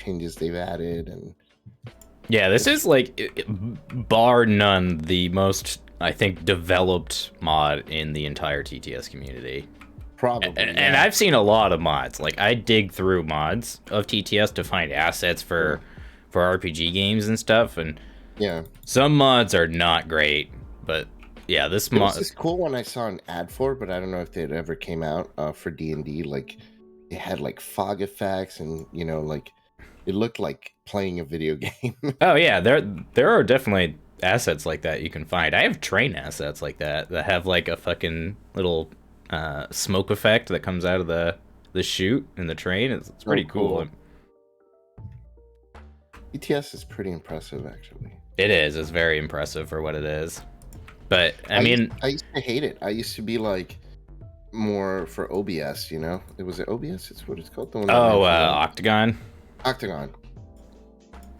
changes they've added. And yeah, this is like bar none the most, I think, developed mod in the entire TTS community. probably, And yeah. I've seen a lot of mods. Like, I dig through mods of TTS to find assets for RPG games and stuff, and Yeah. some mods are not great, but yeah, this There was mod. this cool one I saw an ad for, but I don't know if it ever came out for D&D. Like, it had like fog effects, and like it looked like playing a video game. Oh yeah, there are definitely assets like that you can find. I have train assets like that have like a fucking little smoke effect that comes out of the chute in the train. It's pretty cool. TTS is pretty impressive, actually. It is. It's very impressive for what it is. But I mean, I used to hate it. I used to be like more for OBS. It was OBS. It's what it's called. The one Octagon. Octagon.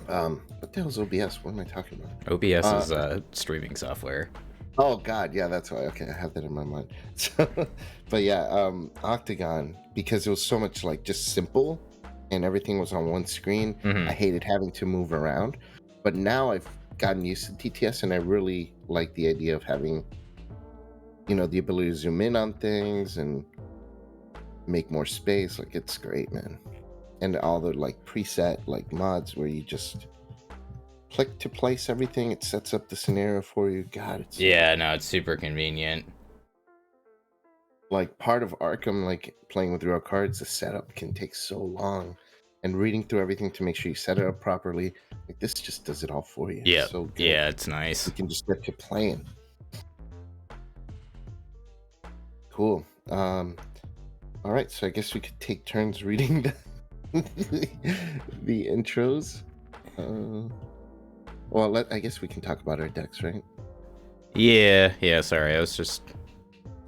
What the hell is OBS? What am I talking about? OBS is streaming software. Oh God, yeah, that's why. Okay, I have that in my mind. So, but yeah, Octagon, because it was so much like just simple, and everything was on one screen. I hated having to move around. But now I've gotten used to TTS, and I really like the idea of having, the ability to zoom in on things and make more space. Like, it's great, man. And all the like preset like mods where you just click to place everything, it sets up the scenario for you. God, it's super convenient. Like, part of Arkham, like playing with real cards, the setup can take so long, and reading through everything to make sure you set it up properly. Like, this just does it all for you. Yeah, so good. Yeah, it's nice. You can just get to playing. Cool. All right, so I guess we could take turns reading the intros. Well, I guess we can talk about our decks, right? Yeah. Sorry, I was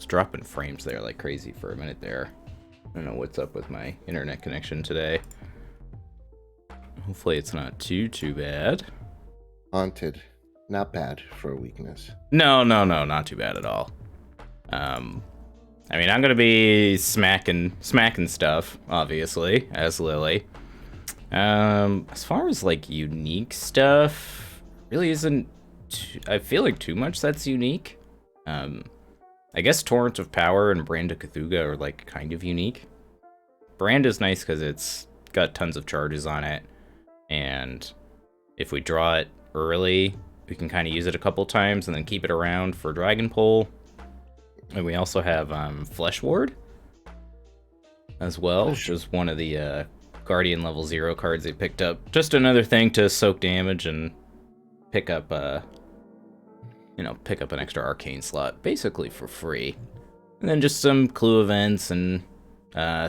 dropping frames there like crazy for a minute there. I don't know what's up with my internet connection today. Hopefully it's not too bad. Haunted, not bad for a weakness. No, not too bad at all. I mean, I'm gonna be smacking stuff, obviously, as Lily. As far as like unique stuff, really isn't. I feel like too much that's unique. I guess Torrent of Power and Brand of Cthulhu are like kind of unique. Brand is nice because it's got tons of charges on it, and if we draw it early, we can kind of use it a couple times and then keep it around for Dragon Pole. And we also have Flesh Ward as well, which is one of the Guardian level 0 cards they picked up. Just another thing to soak damage and pick up pick up an extra arcane slot, basically for free. And then just some clue events and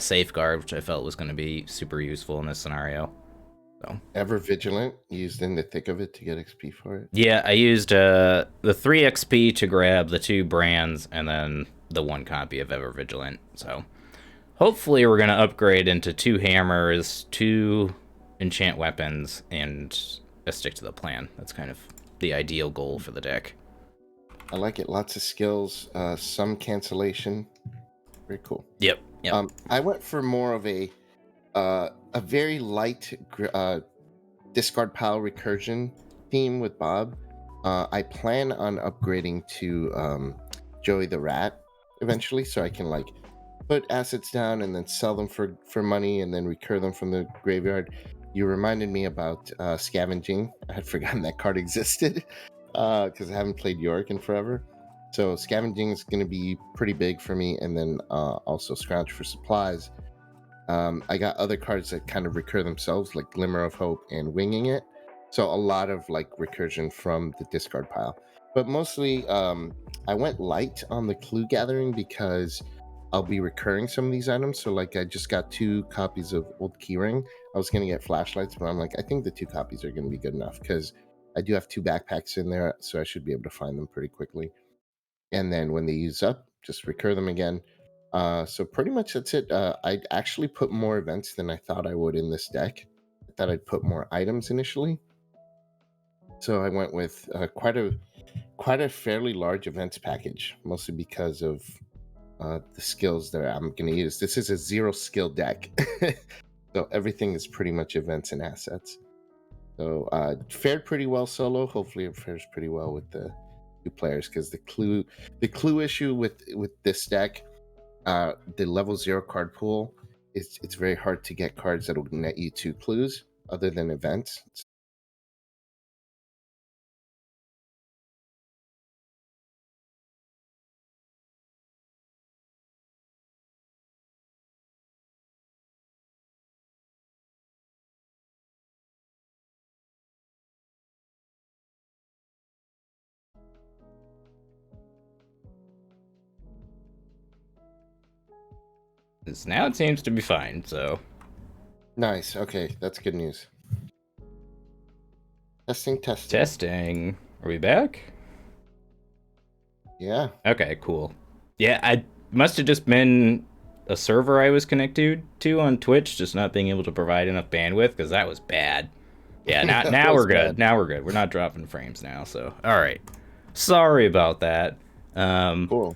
Safeguard, which I felt was going to be super useful in this scenario. So Ever Vigilant, used in the thick of it to get XP for it. Yeah, I used the 3 XP to grab the 2 brands and then the 1 copy of Ever Vigilant. So hopefully we're going to upgrade into 2 hammers, 2 enchant weapons, and stick to the plan. That's kind of the ideal goal for the deck. I like it. Lots of skills, some cancellation. Very cool. Yep. I went for more of a very light discard pile recursion theme with Bob. I plan on upgrading to Joey the Rat eventually, so I can like put assets down and then sell them for money and then recur them from the graveyard. You reminded me about Scavenging. I had forgotten that card existed because I haven't played Yorick in forever. So Scavenging is going to be pretty big for me, and then also Scrounge for supplies. I got other cards that kind of recur themselves, like Glimmer of Hope and Winging It. So a lot of like recursion from the discard pile. But mostly I went light on the clue gathering because I'll be recurring some of these items. So like I just got 2 copies of Old Keyring. I was going to get flashlights, but I'm like, I think the 2 copies are going to be good enough because I do have 2 backpacks in there, so I should be able to find them pretty quickly. And then when they use up, just recur them again. So pretty much that's it. I actually put more events than I thought I would in this deck. I thought I'd put more items initially. So I went with quite a fairly large events package, mostly because of the skills that I'm going to use. This is a 0 skill deck. So everything is pretty much events and assets. So fared pretty well solo. Hopefully it fares pretty well with the two players, because the clue issue with this deck, the level 0 card pool, it's very hard to get cards that will net you 2 clues other than events. Now it seems to be fine, so. Nice. Okay, that's good news. Testing. Testing. Are we back? Yeah. Okay, cool. Yeah, I must have just been a server I was connected to on Twitch, just not being able to provide enough bandwidth, because that was bad. Yeah, now we're good. Bad. Now we're good. We're not dropping frames now, so. All right. Sorry about that. Cool.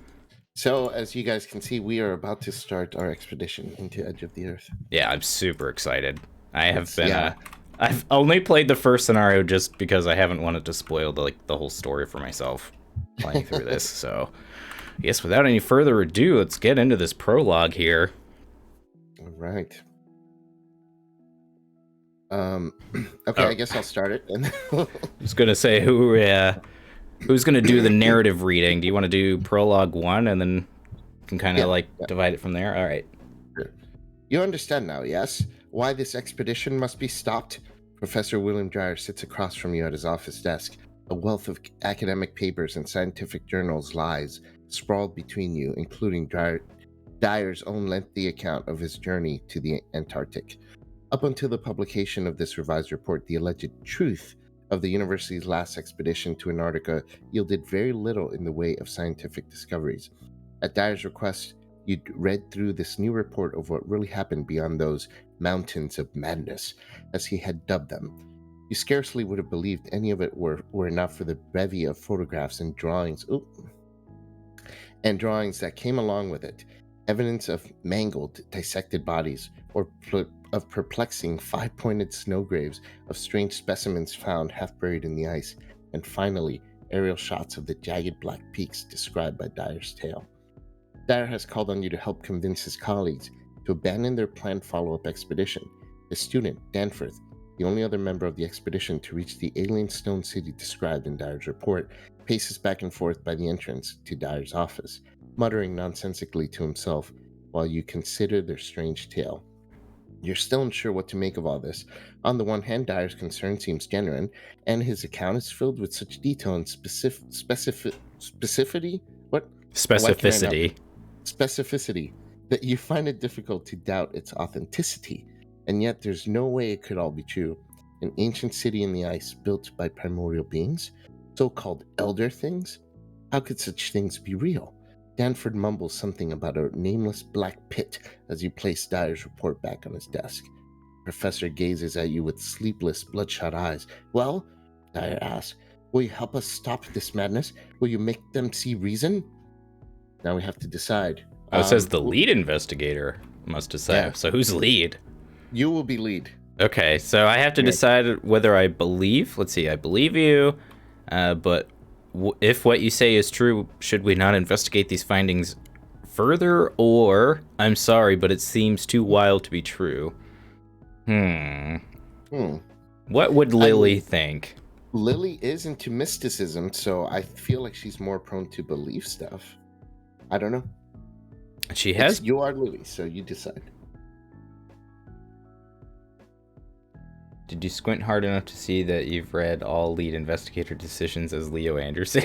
So, as you guys can see, we are about to start our expedition into Edge of the Earth. Yeah, I'm super excited. I've only played the first scenario just because I haven't wanted to spoil the whole story for myself playing through this. So, I guess without any further ado, let's get into this prologue here. All right. Okay, I guess I'll start it. I was gonna say who's gonna do the narrative reading? Do you want to do prologue 1 and then can kind of divide it from there? All right. Sure. You understand now, yes? Why this expedition must be stopped? Professor William Dyer sits across from you at his office desk. A wealth of academic papers and scientific journals lies sprawled between you, including Dyer's own lengthy account of his journey to the Antarctic. Up until the publication of this revised report, the alleged truth of the university's last expedition to Antarctica yielded very little in the way of scientific discoveries. At Dyer's request, you read through this new report of what really happened beyond those mountains of madness, as he had dubbed them. You scarcely would have believed any of it were enough for the bevy of photographs and drawings that came along with it. Evidence of mangled, dissected bodies, or of perplexing 5-pointed snow graves of strange specimens found half buried in the ice, and finally, aerial shots of the jagged black peaks described by Dyer's tale. Dyer has called on you to help convince his colleagues to abandon their planned follow-up expedition. The student, Danforth, the only other member of the expedition to reach the alien stone city described in Dyer's report, paces back and forth by the entrance to Dyer's office, muttering nonsensically to himself while you consider their strange tale. You're still unsure what to make of all this. On the one hand, Dyer's concern seems genuine, and his account is filled with such detail and specificity. What? Specificity that you find it difficult to doubt its authenticity, and yet there's no way it could all be true. An ancient city in the ice built by primordial beings, so-called elder things? How could such things be real? Danford mumbles something about a nameless black pit as you place Dyer's report back on his desk. The professor gazes at you with sleepless, bloodshot eyes. Well, Dyer asks, will you help us stop this madness? Will you make them see reason? Now we have to decide. It says the lead investigator must decide. Yeah. So who's lead? You will be lead. Okay, so I have to decide whether I believe. Let's see, I believe you, but if what you say is true, should we not investigate these findings further? Or, I'm sorry, but it seems too wild to be true. What would Lily think? Lily is into mysticism, so I feel like she's more prone to believe stuff. I don't know. You are Lily, so you decide. Did you squint hard enough to see that you've read all lead investigator decisions as Leo Anderson?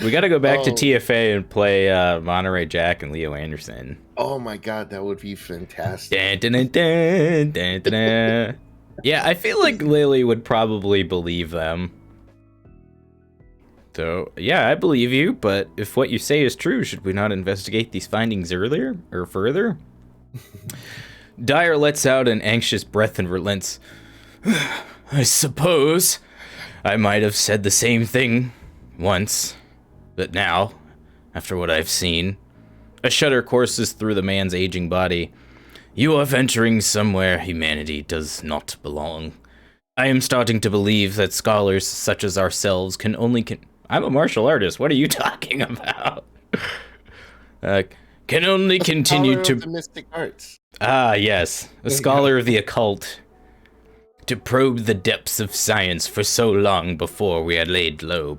We got to go back to TFA and play Monterey Jack and Leo Anderson. Oh my god, that would be fantastic. Dun, dun, dun, dun, dun, dun. Yeah, I feel like Lily would probably believe them. So, yeah, I believe you, but if what you say is true, should we not investigate these findings earlier or further? Dyer lets out an anxious breath and relents. I suppose I might have said the same thing once, but now, after what I've seen, A shudder courses through the man's aging body. You are venturing somewhere humanity does not belong. I am starting to believe that scholars such as ourselves can only... I'm a martial artist. What are you talking about? Can only continue to... Of the mystic arts. Ah, yes. A scholar of the occult. To probe the depths of science for so long before we are laid low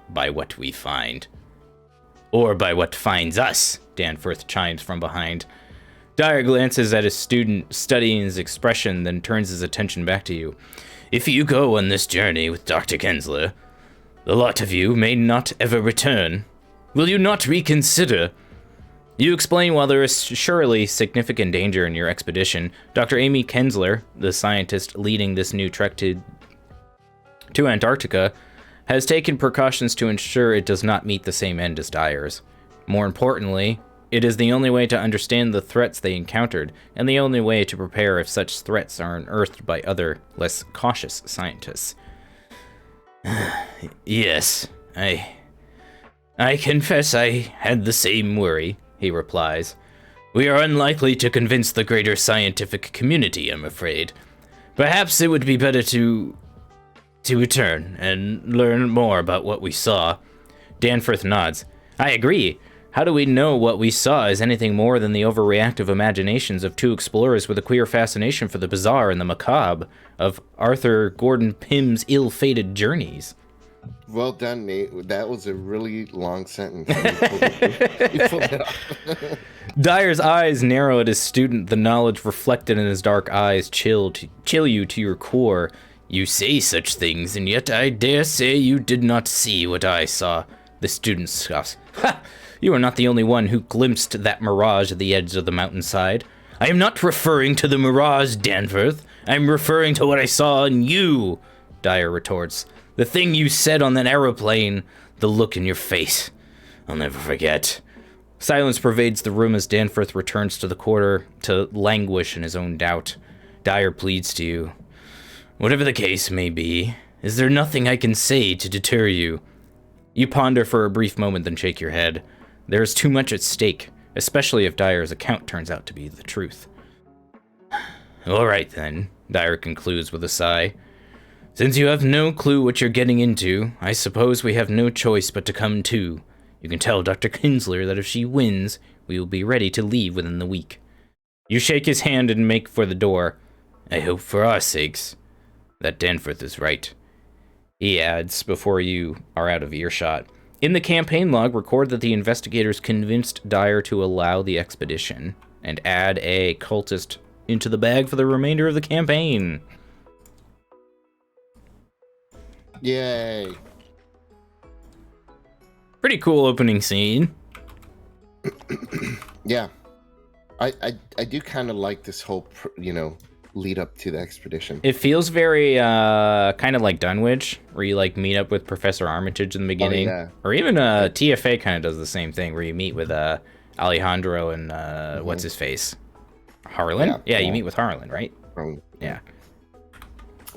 by what we find. Or by what finds us, Danforth chimes from behind. Dyer glances at his student, studying his expression, then turns his attention back to you. If you go on this journey with Dr. Kensler, the lot of you may not ever return. Will you not reconsider? You explain while there is surely significant danger in your expedition. Dr. Amy Kensler, the scientist leading this new trek to Antarctica, has taken precautions to ensure it does not meet the same end as Dyer's. More importantly, it is the only way to understand the threats they encountered, and the only way to prepare if such threats are unearthed by other, less cautious scientists. Yes, I confess I had the same worry, he replies. We are unlikely to convince the greater scientific community, I'm afraid. Perhaps it would be better to return and learn more about what we saw. Danforth nods. I agree. How do we know what we saw is anything more than the overreactive imaginations of two explorers with a queer fascination for the bizarre and the macabre of Arthur Gordon Pym's ill-fated journeys? Well done, Nate. That was a really long sentence. You pulled it off. Dyer's eyes narrow at his student, the knowledge reflected in his dark eyes chill you to your core. You say such things, and yet I dare say you did not see what I saw. The student scoffs. Ha! You are not the only one who glimpsed that mirage at the edge of the mountainside. I am not referring to the mirage, Danforth. I am referring to what I saw in you, Dyer retorts. The thing you said on that aeroplane, the look in your face. I'll never forget. Silence pervades the room as Danforth returns to the quarter to languish in his own doubt. Dyer pleads to you. Whatever the case may be, is there nothing I can say to deter you? You ponder for a brief moment, then shake your head. There is too much at stake, especially if Dyer's account turns out to be the truth. All right, then, Dyer concludes with a sigh. Since you have no clue what you're getting into, I suppose we have no choice but to come too. You can tell Dr. Kensler that if she wins, we will be ready to leave within the week. You shake his hand and make for the door. I hope for our sakes that Danforth is right. He adds, before you are out of earshot. In the campaign log, record that the investigators convinced Dyer to allow the expedition, and add a cultist into the bag for the remainder of the campaign. Yay. Pretty cool opening scene. Yeah. I do kind of like this whole, lead up to the expedition. It feels very kind of like Dunwich, where you like meet up with Professor Armitage in the beginning. Oh, yeah. Or even TFA kind of does the same thing, where you meet with Alejandro and what's his face? Harlan? Yeah, you meet with Harlan, right? Yeah.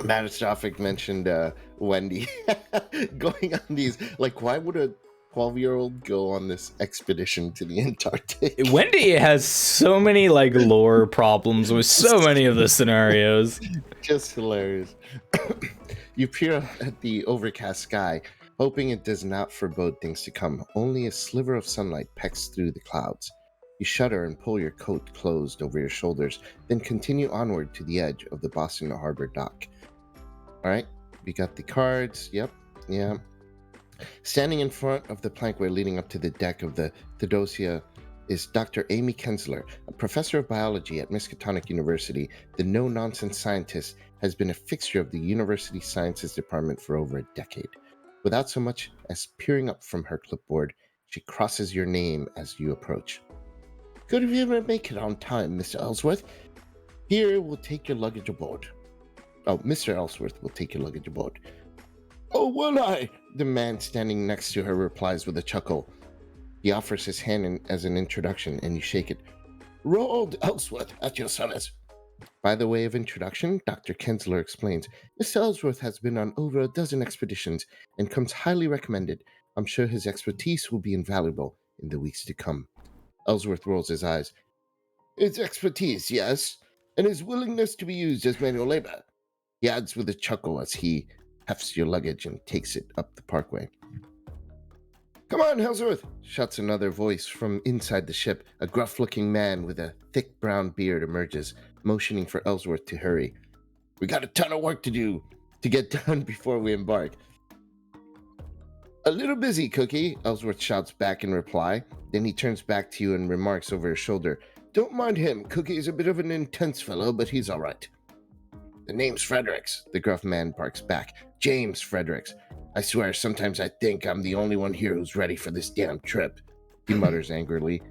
Matastrophic mentioned Wendy going on these, why would a 12-year-old go on this expedition to the Antarctic? Wendy has so many lore problems with so many of the scenarios. Just hilarious. You peer at the overcast sky, hoping it does not forebode things to come. Only a sliver of sunlight pecks through the clouds. You shudder and pull your coat closed over your shoulders, then continue onward to the edge of the Boston Harbor dock. All right, we got the cards. Yep, yeah. Standing in front of the plankway leading up to the deck of the Theodosia is Dr. Amy Kensler, a professor of biology at Miskatonic University. The no-nonsense scientist has been a fixture of the university sciences department for over a decade. Without so much as peering up from her clipboard, she crosses your name as you approach. Good of you to make it on time, Mr. Ellsworth. Here, we'll take your luggage aboard. Oh, Mr. Ellsworth will take your luggage aboard. Oh, will I? The man standing next to her replies with a chuckle. He offers his hand as an introduction, and you shake it. Roald Ellsworth at your service. By the way of introduction, Dr. Kensler explains, Mr. Ellsworth has been on over a dozen expeditions and comes highly recommended. I'm sure his expertise will be invaluable in the weeks to come. Ellsworth rolls his eyes. His expertise, yes, and his willingness to be used as manual labor. He adds with a chuckle as he hefts your luggage and takes it up the parkway. Come on, Ellsworth, shouts another voice from inside the ship. A gruff-looking man with a thick brown beard emerges, motioning for Ellsworth to hurry. We got a ton of work to get done before we embark. A little busy, Cookie, Ellsworth shouts back in reply. Then he turns back to you and remarks over his shoulder. Don't mind him. Cookie's a bit of an intense fellow, but he's all right. The name's Fredericks, the gruff man barks back. James Fredericks. I swear, sometimes I think I'm the only one here who's ready for this damn trip, he mutters angrily.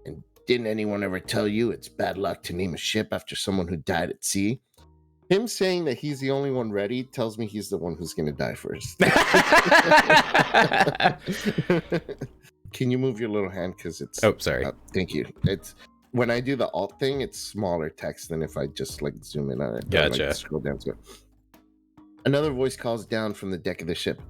And didn't anyone ever tell you it's bad luck to name a ship after someone who died at sea? Him saying that he's the only one ready tells me he's the one who's going to die first. Can you move your little hand? Because it's... Oh, sorry. Thank you. It's when I do the alt thing, it's smaller text than if I just like zoom in on it. Gotcha. Scroll down to it. Another voice calls down from the deck of the ship.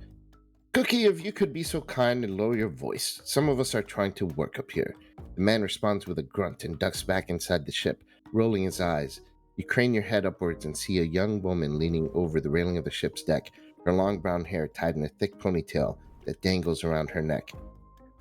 Cookie, if you could be so kind and lower your voice. Some of us are trying to work up here. The man responds with a grunt and ducks back inside the ship, rolling his eyes. You crane your head upwards and see a young woman leaning over the railing of the ship's deck, her long brown hair tied in a thick ponytail that dangles around her neck.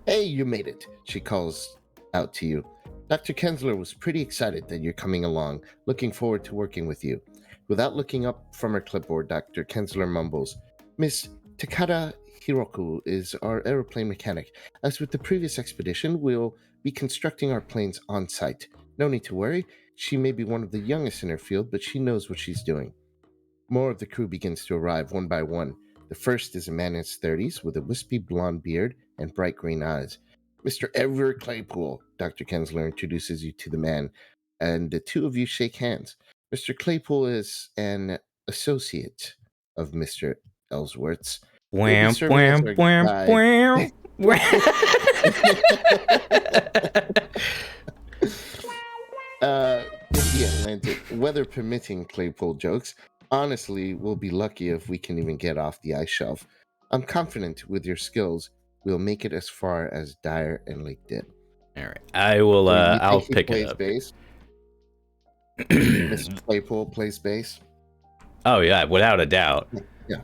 Hey, you made it, she calls out to you. Dr. Kensler was pretty excited that you're coming along, looking forward to working with you. Without looking up from her clipboard, Dr. Kensler mumbles, Miss Takada Hiroku is our aeroplane mechanic. As with the previous expedition, we'll be constructing our planes on site. No need to worry. She may be one of the youngest in her field, but she knows what she's doing. More of the crew begins to arrive one by one. The first is a man in his 30s with a wispy blonde beard and bright green eyes. Mr. Everett Claypool, Dr. Kensler introduces you to the man, and the two of you shake hands. Mr. Claypool is an associate of Mr. Ellsworth's. Wham, wham, wham, wham, wham. The Atlantic, weather permitting, Claypool jokes. Honestly, we'll be lucky if we can even get off the ice shelf. I'm confident with your skills, we'll make it as far as Dyer and Lake did. All right, I will. I'll pick it up. Bass? Mr. Claypool plays bass. Oh yeah, without a doubt. Yeah.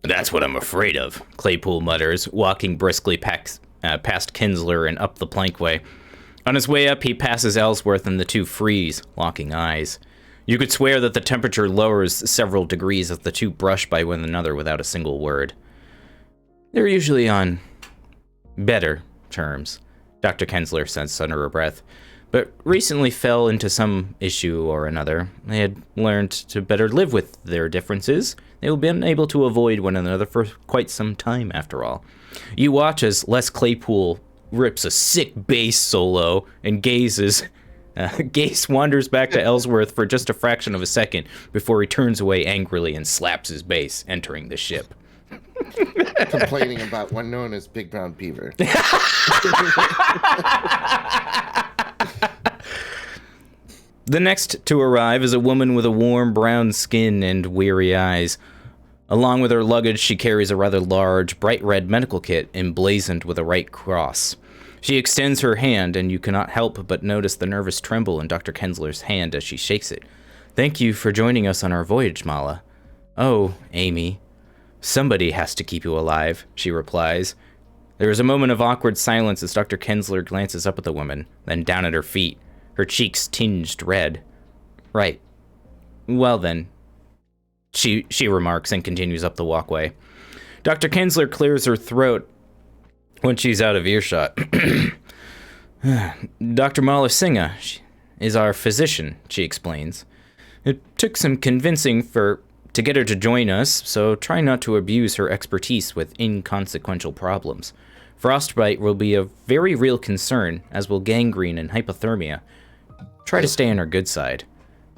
That's what I'm afraid of, Claypool mutters, walking briskly past Kensler and up the plankway. On his way up, he passes Ellsworth and the two freeze, locking eyes. You could swear that the temperature lowers several degrees as the two brush by one another without a single word. They're usually on better terms, Dr. Kensler says under her breath, but recently fell into some issue or another. They had learned to better live with their differences. They have been able to avoid one another for quite some time, after all. You watch as Les Claypool rips a sick bass solo and Gaze wanders back to Ellsworth for just a fraction of a second before he turns away angrily and slaps his bass, entering the ship. Complaining about one known as Big Brown Beaver. The next to arrive is a woman with a warm brown skin and weary eyes. Along with her luggage, she carries a rather large, bright red medical kit emblazoned with a right cross. She extends her hand, and you cannot help but notice the nervous tremble in Dr. Kensler's hand as she shakes it. Thank you for joining us on our voyage, Mala. Oh, Amy. Somebody has to keep you alive, she replies. There is a moment of awkward silence as Dr. Kensler glances up at the woman, then down at her feet, her cheeks tinged red. Right. Well then, she remarks and continues up the walkway. Dr. Kensler clears her throat when she's out of earshot. Dr. Mala Singha is our physician, she explains. It took some convincing to get her to join us, so try not to abuse her expertise with inconsequential problems. Frostbite will be a very real concern, as will gangrene and hypothermia. Try to stay on her good side.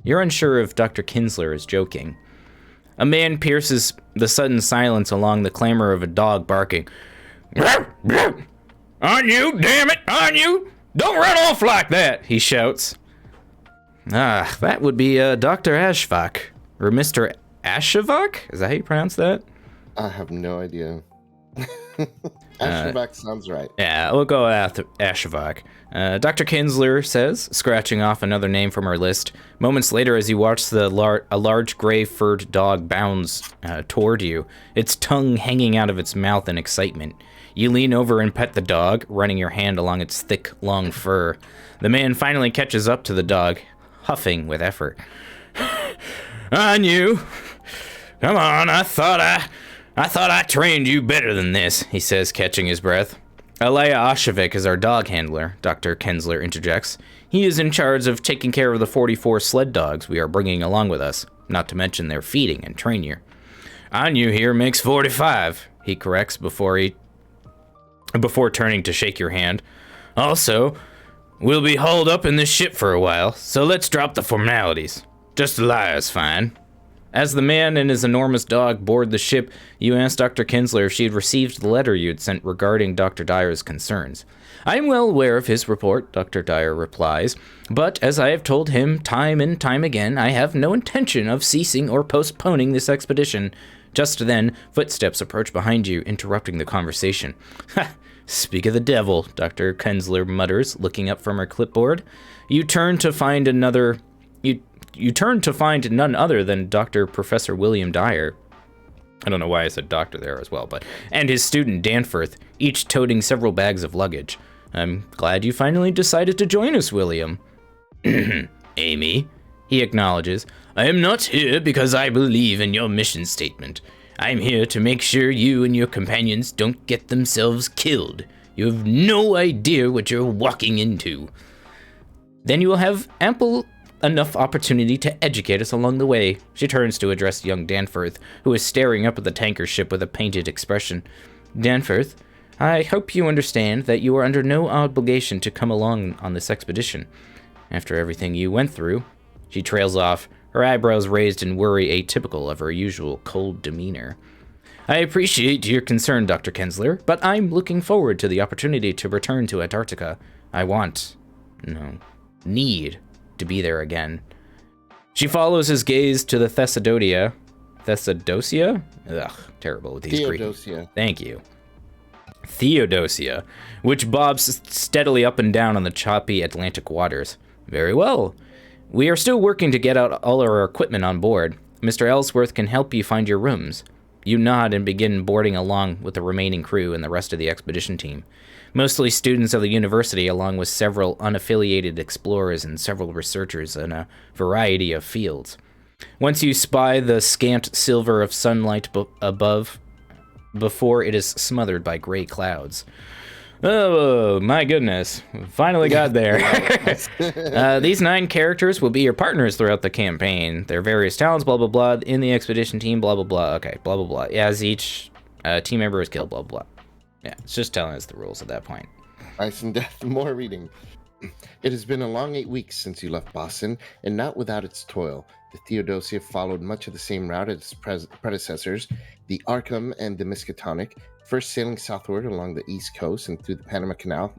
You're unsure if Dr. Kensler is joking. A man pierces the sudden silence along the clamor of a dog barking. On you, damn it, on you! Don't run off like that, he shouts. Ah, that would be Dr. Ashvak, or Mr. Ashavak? Is that how you pronounce that? I have no idea. Ashevak sounds right. Yeah, we'll go with Ashevak. Dr. Kensler says, scratching off another name from our list. Moments later, as you watch a large gray furred dog bounds toward you, its tongue hanging out of its mouth in excitement. You lean over and pet the dog, running your hand along its thick, long fur. The man finally catches up to the dog, huffing with effort. On you! Come on, I thought I trained you better than this, he says, catching his breath. Alea Ashevik is our dog handler, Dr. Kensler interjects. He is in charge of taking care of the 44 sled dogs we are bringing along with us, not to mention their feeding and training. Anu here makes 45, he corrects before turning to shake your hand. Also, we'll be hauled up in this ship for a while, so let's drop the formalities. Just Elia's fine. As the man and his enormous dog board the ship, you asked Dr. Kensler if she had received the letter you had sent regarding Dr. Dyer's concerns. I am well aware of his report, Dr. Dyer replies, but as I have told him time and time again, I have no intention of ceasing or postponing this expedition. Just then, footsteps approach behind you, interrupting the conversation. Ha! Speak of the devil, Dr. Kensler mutters, looking up from her clipboard. You turn to find none other than Dr. Professor William Dyer. I don't know why I said doctor there as well, and his student Danforth, each toting several bags of luggage. I'm glad you finally decided to join us, William. Amy, he acknowledges, I am not here because I believe in your mission statement. I'm here to make sure you and your companions don't get themselves killed. You have no idea what you're walking into. Then you will have ample enough opportunity to educate us along the way. She turns to address young Danforth, who is staring up at the tanker ship with a painted expression. Danforth, I hope you understand that you are under no obligation to come along on this expedition. After everything you went through, she trails off, her eyebrows raised in worry atypical of her usual cold demeanor. I appreciate your concern, Dr. Kensler, but I'm looking forward to the opportunity to return to Antarctica. I need to be there again. She follows his gaze to the Thessadosia? Ugh, terrible with these Theodosia. Greek. Thank you. Theodosia, which bobs steadily up and down on the choppy Atlantic waters. Very well. We are still working to get out all our equipment on board. Mr. Ellsworth can help you find your rooms. You nod and begin boarding along with the remaining crew and the rest of the expedition team. Mostly students of the university, along with several unaffiliated explorers and several researchers in a variety of fields. Once you spy the scant silver of sunlight above, before it is smothered by gray clouds. Oh, my goodness. Finally got there. These 9 characters will be your partners throughout the campaign. Their various talents, blah, blah, blah, in the expedition team, blah, blah, blah. Okay, blah, blah, blah. As each team member is killed, blah, blah, blah. Yeah, it's just telling us the rules at that point. Ice and Death, more reading. It has been a long 8 weeks since you left Boston, and not without its toil. The Theodosia followed much of the same route as its predecessors, the Arkham and the Miskatonic, first sailing southward along the east coast and through the Panama Canal,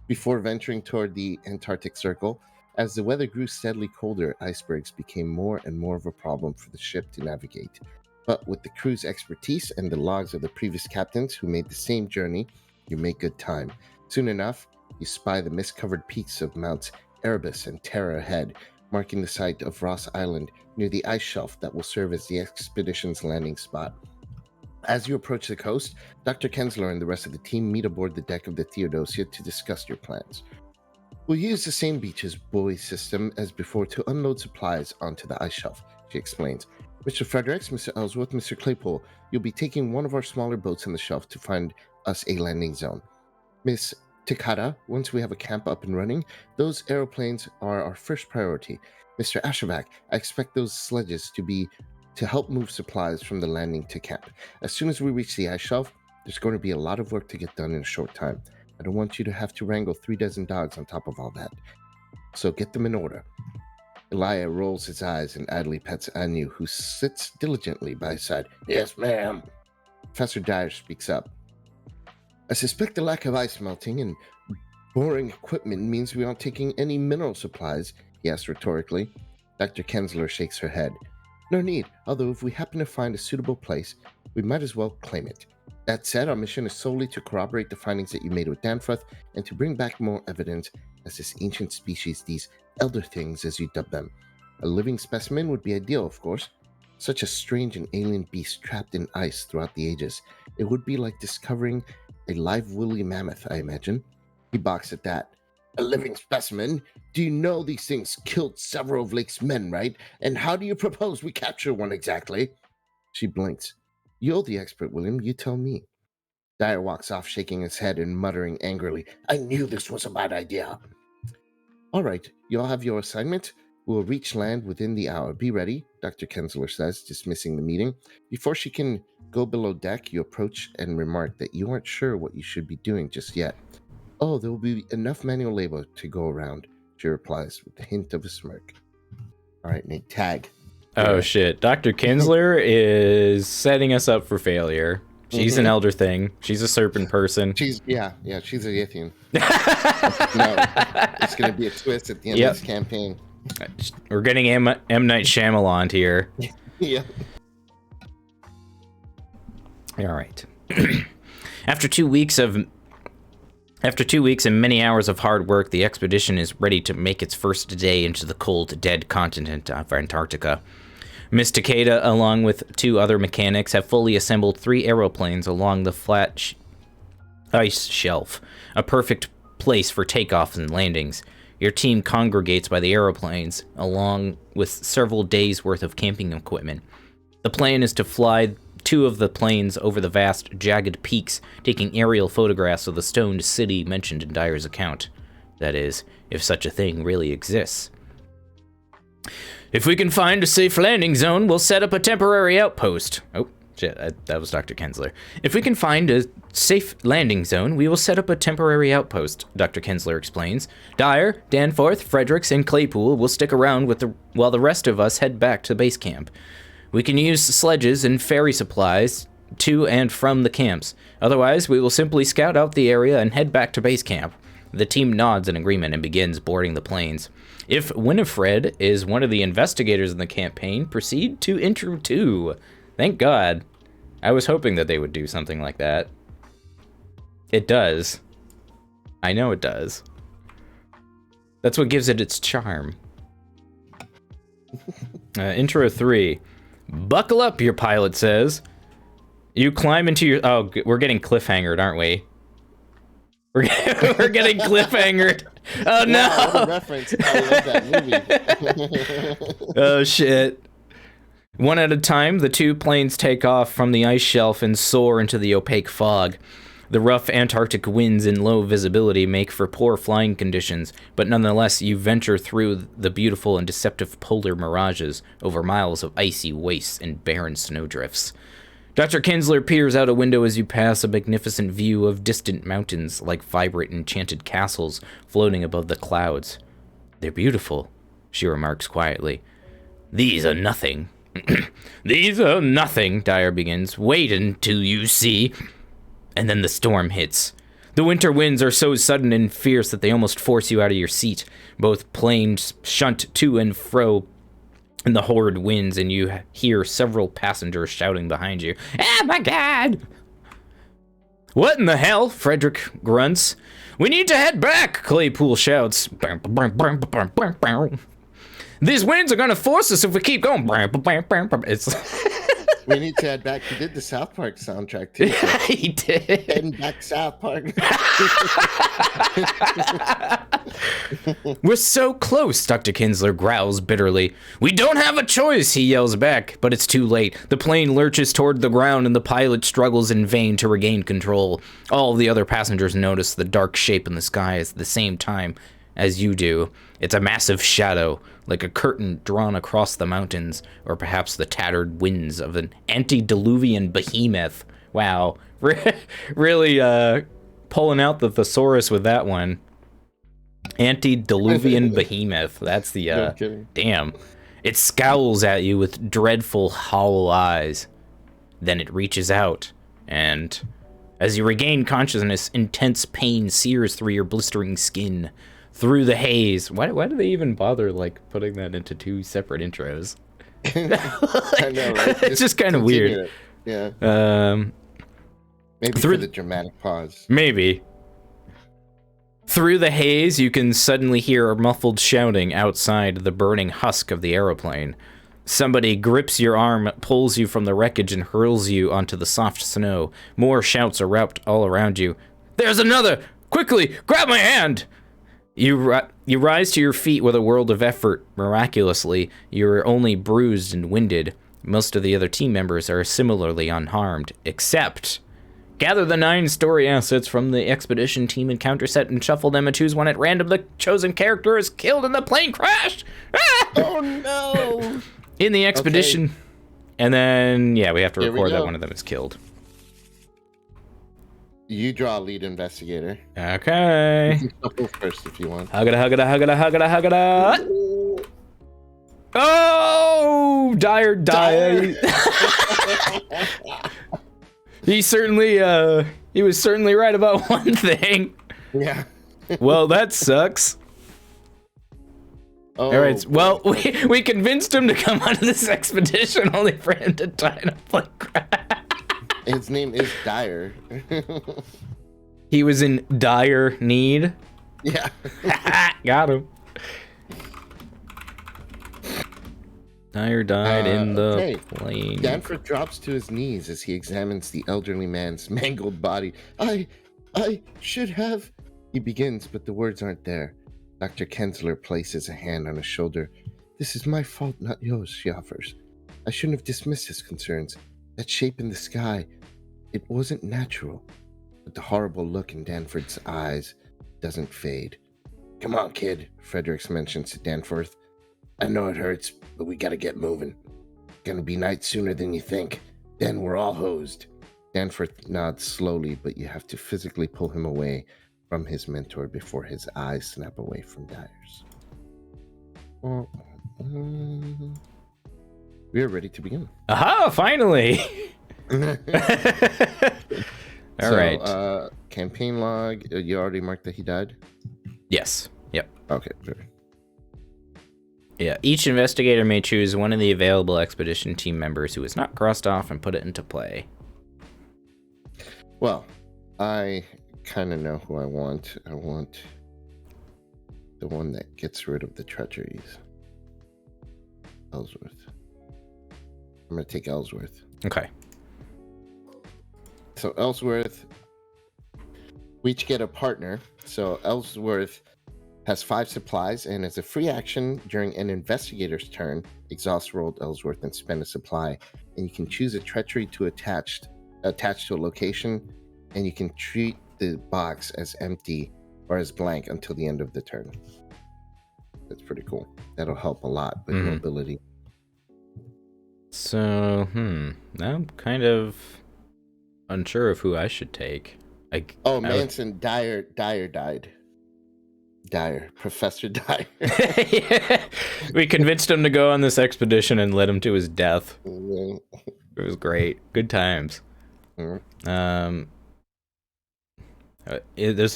before venturing toward the Antarctic Circle. As the weather grew steadily colder, icebergs became more and more of a problem for the ship to navigate. But with the crew's expertise and the logs of the previous captains who made the same journey, you make good time. Soon enough, you spy the mist-covered peaks of Mounts Erebus and Terror ahead, marking the site of Ross Island near the ice shelf that will serve as the expedition's landing spot. As you approach the coast, Dr. Kensler and the rest of the team meet aboard the deck of the Theodosia to discuss your plans. We'll use the same beach's buoy system as before to unload supplies onto the ice shelf, she explains. Mr. Fredericks, Mr. Ellsworth, Mr. Claypole, you'll be taking one of our smaller boats on the shelf to find us a landing zone. Miss Takada, once we have a camp up and running, those aeroplanes are our first priority. Mr. Ashevak, I expect those sledges to help move supplies from the landing to camp. As soon as we reach the ice shelf, there's going to be a lot of work to get done in a short time. I don't want you to have to wrangle 3 dozen dogs on top of all that. So get them in order. Elia rolls his eyes and idly pets Anu, who sits diligently by his side. Yes, ma'am. Professor Dyer speaks up. I suspect the lack of ice melting and boring equipment means we aren't taking any mineral supplies, he asks rhetorically. Dr. Kensler shakes her head. No need, although if we happen to find a suitable place, we might as well claim it. That said, our mission is solely to corroborate the findings that you made with Danforth and to bring back more evidence as this ancient species, these elder things as you dub them. A living specimen would be ideal, of course. Such a strange and alien beast trapped in ice throughout the ages. It would be like discovering a live woolly mammoth, I imagine. He balks at that. A living specimen? Do you know these things killed several of Lake's men, right? And how do you propose we capture one exactly? She blinks. You're the expert, William. You tell me. Dyer walks off, shaking his head and muttering angrily. I knew this was a bad idea. All right, you all have your assignment. We'll reach land within the hour. Be ready, Dr. Kensler says, dismissing the meeting. Before she can go below deck, you approach and remark that you aren't sure what you should be doing just yet. Oh, there will be enough manual labor to go around, she replies with a hint of a smirk. All right, Nate, tag. Oh, shit. Dr. Kensler is setting us up for failure. She's an elder thing. She's a serpent person. She's a Yithian. No, it's going to be a twist at the end of this campaign. We're getting M. Night Shyamalan here. Yeah. All right. After 2 weeks and many hours of hard work, the expedition is ready to make its first day into the cold, dead continent of Antarctica. Miss Takeda, along with 2 other mechanics, have fully assembled 3 aeroplanes along the flat ice shelf, a perfect place for takeoffs and landings. Your team congregates by the aeroplanes, along with several days' worth of camping equipment. The plan is to fly 2 of the planes over the vast, jagged peaks, taking aerial photographs of the stoned city mentioned in Dyer's account. That is, if such a thing really exists. If we can find a safe landing zone, we'll set up a temporary outpost. Oh, shit, that was Dr. Kensler. If we can find a safe landing zone, we will set up a temporary outpost, Dr. Kensler explains. Dyer, Danforth, Fredericks, and Claypool will stick around while the rest of us head back to base camp. We can use sledges and ferry supplies to and from the camps. Otherwise, we will simply scout out the area and head back to base camp. The team nods in agreement and begins boarding the planes. If Winifred is one of the investigators in the campaign, proceed to intro 2. Thank God. I was hoping that they would do something like that. It does. I know it does. That's what gives it its charm. Intro 3. Buckle up, your pilot says. You climb into your... Oh, we're getting cliffhangered, aren't we? We're getting cliffhangered. Oh, no. Wow, what a reference. I love that movie. Oh, shit. One at a time, the 2 planes take off from the ice shelf and soar into the opaque fog. The rough Antarctic winds and low visibility make for poor flying conditions, but nonetheless you venture through the beautiful and deceptive polar mirages over miles of icy wastes and barren snowdrifts. Dr. Kensler peers out a window as you pass a magnificent view of distant mountains like vibrant enchanted castles floating above the clouds. They're beautiful, she remarks quietly. These are nothing. These are nothing, Dyer begins. Wait until you see... And then the storm hits. The winter winds are so sudden and fierce that they almost force you out of your seat. Both planes shunt to and fro in the horrid winds, and you hear several passengers shouting behind you. Oh my God! What in the hell? Frederick grunts. We need to head back, Claypool shouts. These winds are gonna force us if we keep going. It's... We need to head back. He did the South Park soundtrack too. So. He did. Heading back South Park. We're so close, Dr. Kensler growls bitterly. We don't have a choice, he yells back, but it's too late. The plane lurches toward the ground and the pilot struggles in vain to regain control. All the other passengers notice the dark shape in the sky at the same time as you do. It's a massive shadow, like a curtain drawn across the mountains, or perhaps the tattered winds of an antediluvian behemoth. Wow, really pulling out the thesaurus with that one. Antediluvian behemoth. That's the, No damn. It scowls at you with dreadful, hollow eyes. Then it reaches out, and as you regain consciousness, intense pain sears through your blistering skin. Through the haze. Why do they even bother, like, putting that into 2 separate intros? I know, right? It's just kind of weird. Yeah. Maybe for the dramatic pause. Maybe. Through the haze, you can suddenly hear a muffled shouting outside the burning husk of the aeroplane. Somebody grips your arm, pulls you from the wreckage, and hurls you onto the soft snow. More shouts erupt all around you. There's another! Quickly, grab my hand! You rise to your feet with a world of effort. Miraculously, you're only bruised and winded. Most of the other team members are similarly unharmed, except... Gather the 9 story assets from the expedition team encounter set and shuffle them and choose one at random. The chosen character is killed in the plane crash! Ah! Oh no! In the expedition. Okay. And then, yeah, we have to record that one of them is killed. You draw lead investigator. Okay. You can shuffle first if you want. Hugga. Oh! Dyer. He was certainly right about one thing. Yeah. Well, that sucks. Oh, all right. Well, we convinced him to come on this expedition only for him to die in a plane crash. His name is Dyer. He was in dire need. Yeah. Got him. Dyer died in the plane. Danforth drops to his knees as he examines the elderly man's mangled body. I should have... He begins, but the words aren't there. Dr. Kensler places a hand on his shoulder. This is my fault, not yours, she offers. I shouldn't have dismissed his concerns. That shape in the sky, it wasn't natural. But the horrible look in Danforth's eyes doesn't fade. Come on, kid, Fredericks mentions to Danforth. I know it hurts, but we gotta get moving. Gonna be night sooner than you think. Then we're all hosed. Danforth nods slowly, but you have to physically pull him away from his mentor before his eyes snap away from Dyer's. We are ready to begin. Aha, finally! All right. Campaign log. You already marked that he died? Yes. Yep. Okay, sure. Yeah, each investigator may choose one of the available expedition team members who is not crossed off and put it into play. Well, I kind of know who I want. I want the one that gets rid of the treacheries. Ellsworth. I'm going to take Ellsworth. Okay. So Ellsworth, we each get a partner. So Ellsworth has 5 supplies, and as a free action during an investigator's turn, exhaust rolled Ellsworth and spend a supply. And you can choose a treachery to attach to a location, and you can treat the box as empty or as blank until the end of the turn. That's pretty cool. That'll help a lot with mobility. So, I'm kind of unsure of who I should take. Manson, Dyer died. Professor Dyer. Yeah. We convinced him to go on this expedition and led him to his death. It was great. Good times. There's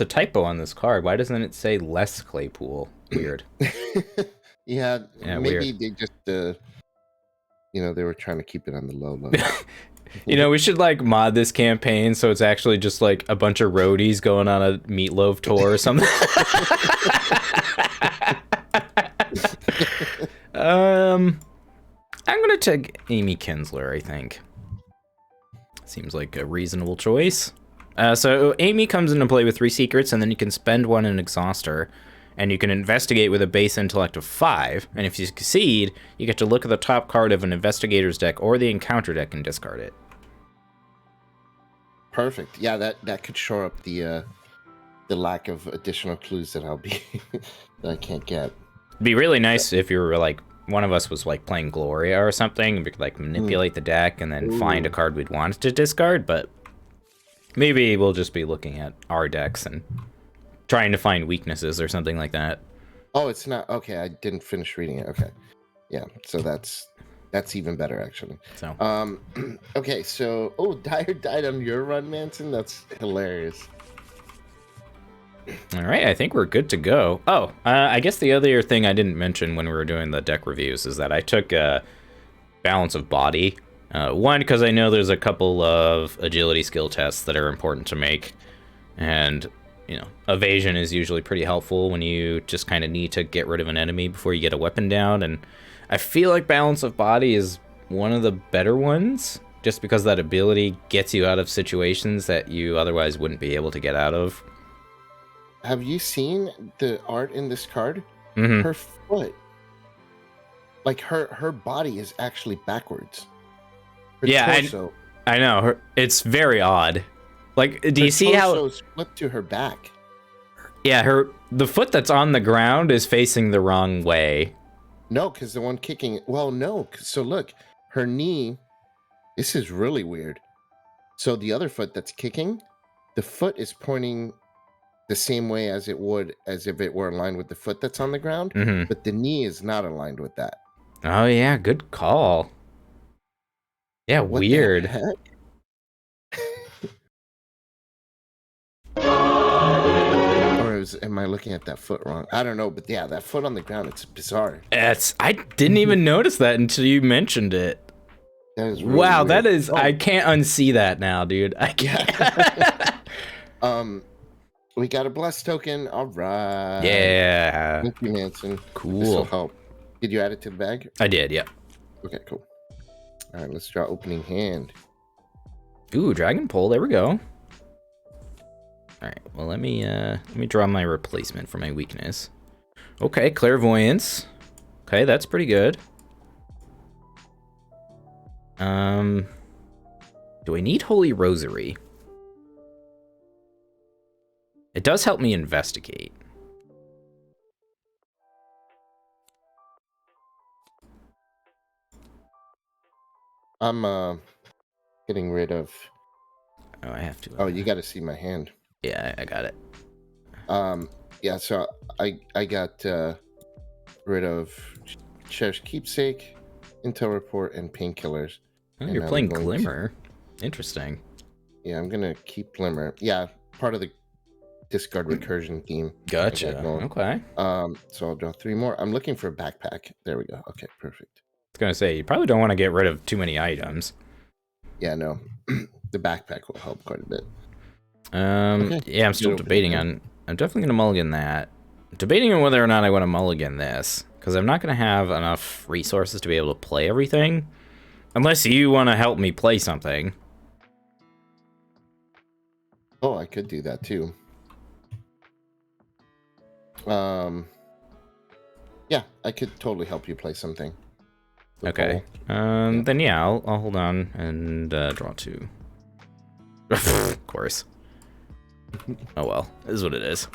a typo on this card. Why doesn't it say less Claypool? Weird. Yeah, maybe weird. they just, they were trying to keep it on the low. We should mod this campaign so it's actually just like a bunch of roadies going on a meatloaf tour or something. I'm gonna take Amy Kensler, I think. Seems like a reasonable choice. So Amy comes into play with 3 secrets, and then you can spend one and exhaust her. And you can investigate with a base intellect of 5, and if you succeed, you get to look at the top card of an investigator's deck or the encounter deck and discard it. Perfect. Yeah, that could shore up the lack of additional clues that that I can't get. It'd be really nice if you were like one of us was like playing Gloria or something, and we could like manipulate the deck and then find a card we'd want to discard. But maybe we'll just be looking at our decks and trying to find weaknesses or something like that. Oh, it's not okay. I didn't finish reading it. Okay, yeah. So that's even better actually. So okay. So Dyer died on your run, Manson. That's hilarious. All right, I think we're good to go. I guess the other thing I didn't mention when we were doing the deck reviews is that I took Balance of Body One, because I know there's a couple of agility skill tests that are important to make, and evasion is usually pretty helpful when you just kind of need to get rid of an enemy before you get a weapon down. And I feel like balance of body is one of the better ones, just because that ability gets you out of situations that you otherwise wouldn't be able to get out of. Have you seen the art in this card? Mm-hmm. Her foot, like her body is actually backwards. Her torso. I know. It's very odd. Like, do you see how torso's flipped to her back? Yeah, the foot that's on the ground is facing the wrong way. No, because the one kicking. Well, no. So look, her knee. This is really weird. So the other foot that's kicking, the foot is pointing the same way as it would as if it were aligned with the foot that's on the ground, but the knee is not aligned with that. Oh yeah, good call. Yeah, what weird. The heck? Am I looking at that foot wrong? I don't know, but yeah, that foot on the ground, it's bizarre. I didn't even notice that until you mentioned it. That is really wow, weird. that is I can't unsee that now, dude. I can't. We got a bless token. All right. Yeah. Thank you, Manson. Cool. This will help. Did you add it to the bag? I did, yeah. Okay, cool. All right, let's draw opening hand. Ooh, Dragon Pole, there we go. All right, well, let me draw my replacement for my weakness. Okay, Clairvoyance. Okay, that's pretty good. Do I need Holy Rosary? It does help me investigate. I'm getting rid of. Oh, I have to. Oh, you got to see my hand. Yeah, I got it. Yeah, so I got rid of Sheriff's Keepsake, Intel Report, and Painkillers. Oh, you're playing Glimmer. Interesting. Yeah, I'm gonna keep Glimmer. Yeah, part of the discard recursion theme. Gotcha. Okay. So I'll draw 3 more. I'm looking for a backpack. There we go. Okay, perfect. I was gonna say, you probably don't want to get rid of too many items. Yeah, no. The backpack will help quite a bit. Okay. Yeah, I'm still debating on. I'm definitely gonna mulligan that. Debating on whether or not I want to mulligan this, because I'm not gonna have enough resources to be able to play everything, unless you want to help me play something. Oh, I could do that too. Yeah, I could totally help you play something. Okay. Then yeah, I'll hold on and draw 2. Of course. Oh well, this is what it is.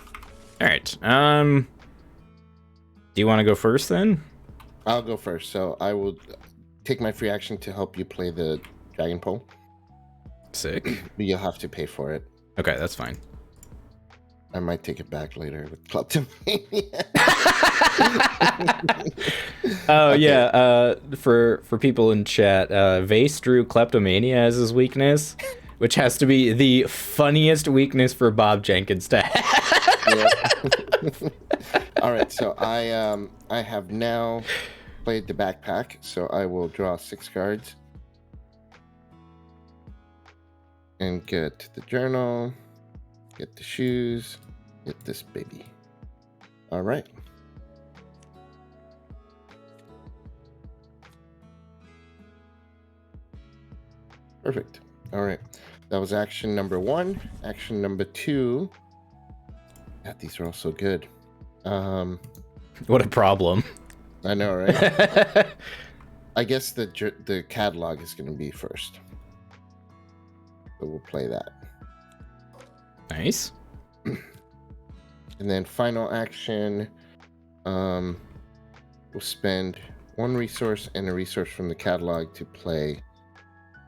All right. Do you want to go first then? I'll go first. So I will take my free action to help you play the Dragon Pole. Sick. But you'll have to pay for it. Okay, that's fine. I might take it back later with Kleptomania. Oh, okay. Yeah. For people in chat, Vase drew Kleptomania as his weakness, which has to be the funniest weakness for Bob Jenkins to have. All right, so I have now played the backpack, so I will draw 6 cards and get the journal, get the shoes, get this baby. All right. Perfect. All right. That was action number 1. Action number 2. God, these are all so good. What a problem. I know, right? I guess the catalog is going to be first. So we'll play that. Nice. And then final action, we'll spend 1 resource and a resource from the catalog to play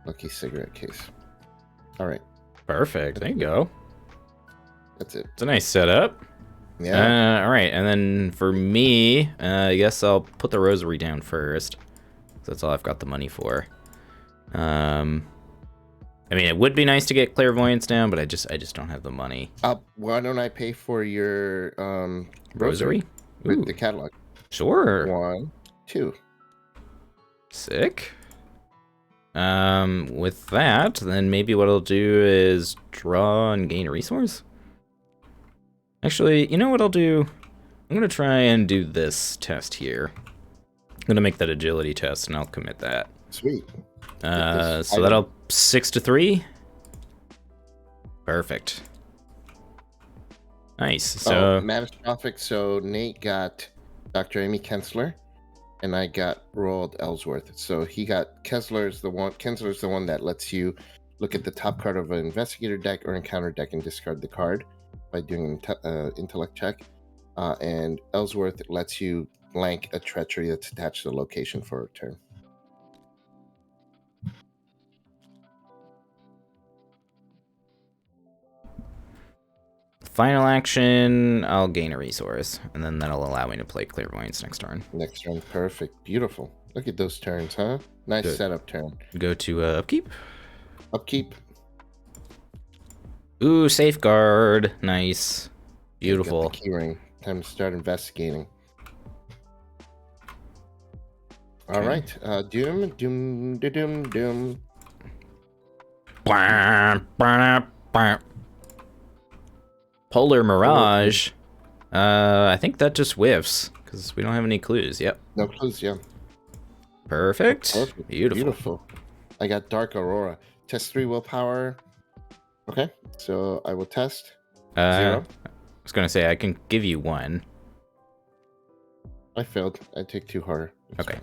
Lucky Cigarette Case. All right. Perfect. There you go. That's it. It's a nice setup. Yeah. All right. And then for me, I guess I'll put the rosary down first. That's all I've got the money for. I mean, it would be nice to get clairvoyance down, but I just don't have the money. Why don't I pay for your rosary with the catalog? Sure. 1, 2. Sick. With that, then maybe what I'll do is draw and gain a resource. Actually, you know what I'll do? I'm gonna try and do this test here. I'm gonna make that agility test, and I'll commit that. Sweet. So that'll 6 to 3. Perfect. Nice. So catastrophic. So Nate got Dr. Amy Kensler, and I got Roald Ellsworth. So he got Kensler's the one that lets you look at the top card of an investigator deck or encounter deck and discard the card by doing an intellect check. And Ellsworth lets you blank a treachery that's attached to the location for a turn. final action, I'll gain a resource, and then that'll allow me to play Clairvoyance next turn. Next turn, perfect. Beautiful. Look at those turns, huh? Nice Good. setup turn. Go to Upkeep. Upkeep. Ooh, Safeguard. Nice. Beautiful. Got the keyring. Time to start investigating. All right. Doom. Polar Mirage. I think that just whiffs, because we don't have any clues. Yep. No clues, yeah. Perfect. Perfect. Beautiful. I got Dark Aurora. Test 3 willpower. Okay, so I will test. 0. I was going to say, I can give you 1. I failed. I take 2 harder. Okay.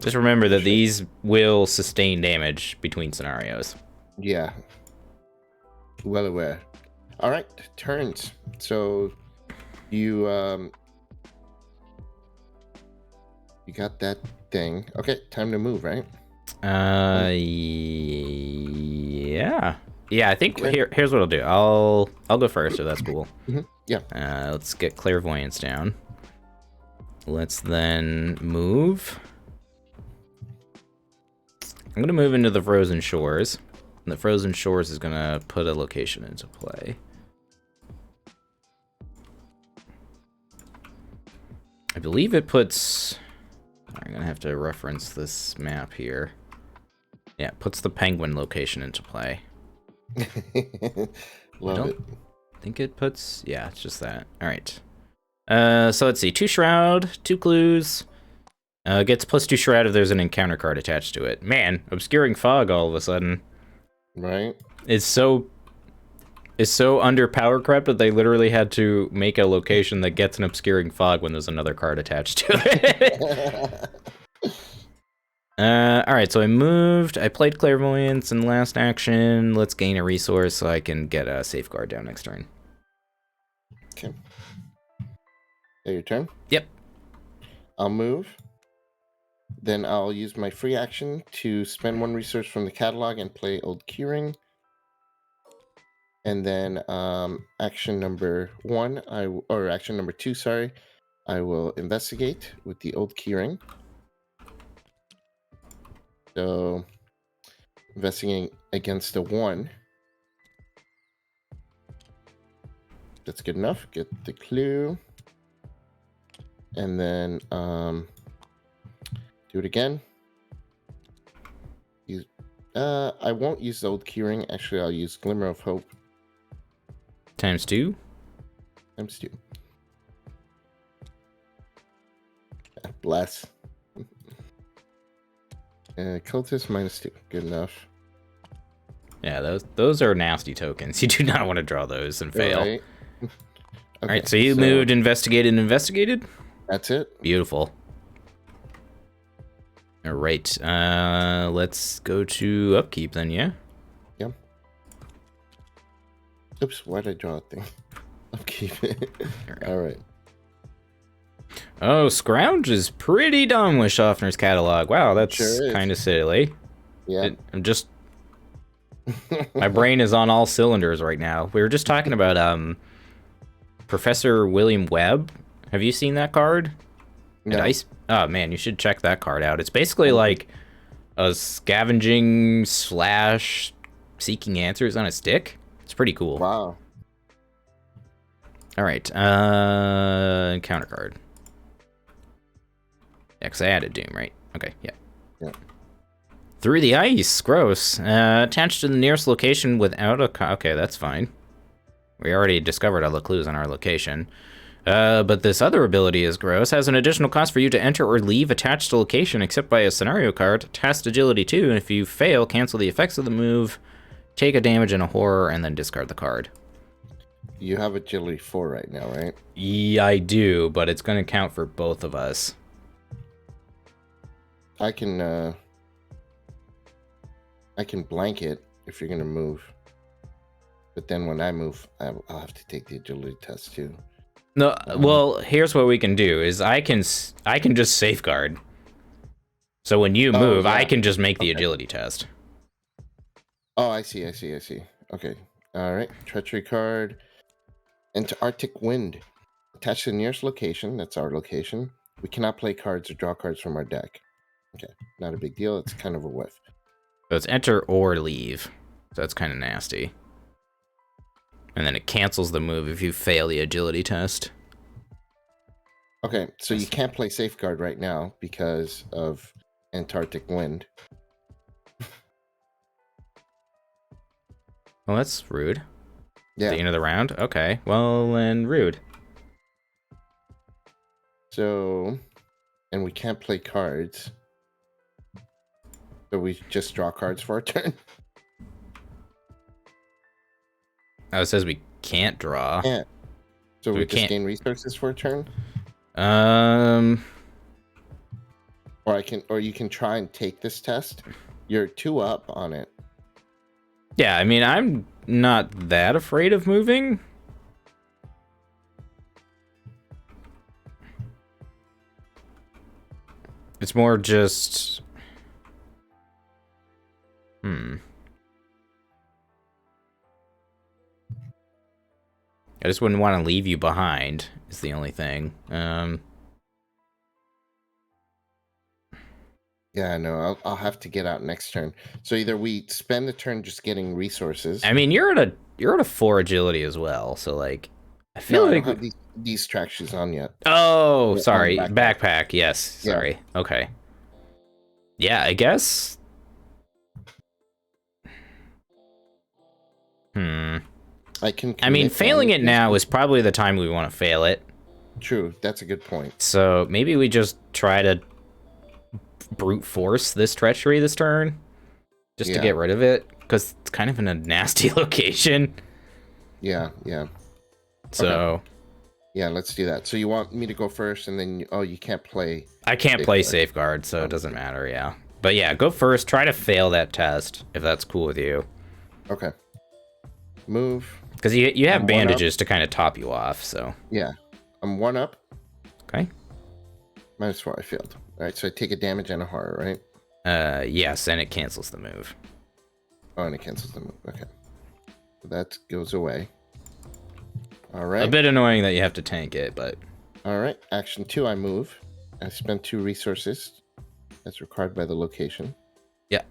Just remember that these will sustain damage between scenarios. Yeah. Well aware. All right, turns. So you you got that thing. Okay, time to move, right? Yeah. Yeah, I think here's what I'll do. I'll go first, so that's cool. Mm-hmm. Yeah. Let's get Clairvoyance down. Let's then move. I'm gonna move into the Frozen Shores. And the Frozen Shores is gonna put a location into play. I believe it puts... I'm gonna have to reference this map here. Yeah, it puts the Penguin location into play. Love it. I think it puts... Yeah, it's just that. Alright. So let's see. 2 Shroud, 2 Clues. Gets +2 Shroud if there's an encounter card attached to it. Man, Obscuring Fog all of a sudden. Right. It's so under power crept that they literally had to make a location that gets an Obscuring Fog when there's another card attached to it. Alright, so I moved. I played Clairvoyance in last action. Let's gain a resource so I can get a Safeguard down next turn. Okay. Your turn? Yep. I'll move. Then I'll use my free action to spend 1 resource from the catalog and play Old Keyring. And then action number 1, action number 2, sorry, I will investigate with the Old Keyring. So investigating against a 1. That's good enough. Get the clue. And then do it again. I won't use the Old Keyring. Actually, I'll use Glimmer of Hope. ×2. ×2. Bless. Cultist -2. Good enough. Yeah, those are nasty tokens. You do not want to draw those and fail. Right. Okay, Alright, so you moved, investigated? That's it. Beautiful. Alright, let's go to Upkeep then, yeah? Yep. Oops, why'd I draw a thing? Upkeep. Alright. Oh, Scrounge is pretty dumb with Schaffner's catalog. Wow, that's Sure kind of silly. Yeah. I'm just... My brain is on all cylinders right now. We were just talking about Professor William Webb. Have you seen that card? No. Oh man, you should check that card out. It's basically like a scavenging / seeking answers on a stick. It's pretty cool. Wow. All right, encounter card. Next, I added Doom, right? Okay, yeah. Yeah. Through the ice, gross. Attached to the nearest location without a... Okay, that's fine. We already discovered all the clues on our location. But this other ability is gross. Has an additional cost for you to enter or leave attached to location except by a scenario card. Test agility 2, and if you fail, cancel the effects of the move, take a damage and a horror, and then discard the card. You have agility 4 right now, right? Yeah, I do, but it's going to count for both of us. I can blank it if you're gonna move, but then when I move, I'll have to take the agility test too. No, well, here's what we can do: is I can just safeguard. So when you move, yeah. I can just make the agility test. Oh, I see. Okay, all right. Treachery card. Into Arctic Wind. Attached to the nearest location. That's our location. We cannot play cards or draw cards from our deck. Okay, not a big deal. It's kind of a whiff. So it's enter or leave. So that's kind of nasty. And then it cancels the move if you fail the agility test. Okay, so you can't play Safeguard right now because of Antarctic Wind. Well, that's rude. Yeah. The end of the round? Okay. Well, then rude. So, and we can't play cards. So we just draw cards for our turn. Oh, it says we can't draw. Yeah. So we just can't gain resources for a turn? Or you can try and take this test. You're 2 up on it. Yeah, I mean, I'm not that afraid of moving. It's more just... I just wouldn't want to leave you behind, is the only thing. Yeah, no, I'll have to get out next turn. So either we spend the turn just getting resources. I mean, you're at a 4 agility as well, so like I feel I like don't have these track shoes on yet. Oh, Yeah, sorry. backpack. Backpack. Yes. Sorry. Yeah. Okay. Yeah, I guess. I mean, failing it now is probably the time we want to fail it. True. That's a good point. So maybe we just try to brute force this treachery this turn just to get rid of it, because it's kind of in a nasty location. Yeah. So... Okay. Yeah, let's do that. So you want me to go first, and then you can't play. I can't play Safeguard, so it doesn't matter. Yeah, but yeah, go first. Try to fail that test if that's cool with you. Okay. Move. Because you have bandages to kind of top you off. So yeah, I'm 1 up. Okay. -4. I failed. All right, so I take a damage and a horror, right? Yes, and it cancels the move. Oh, and it cancels the move. Okay. So that goes away. All right. A bit annoying that you have to tank it, but... All right. Action 2, I move. I spend 2 resources. That's required by the location. Yeah.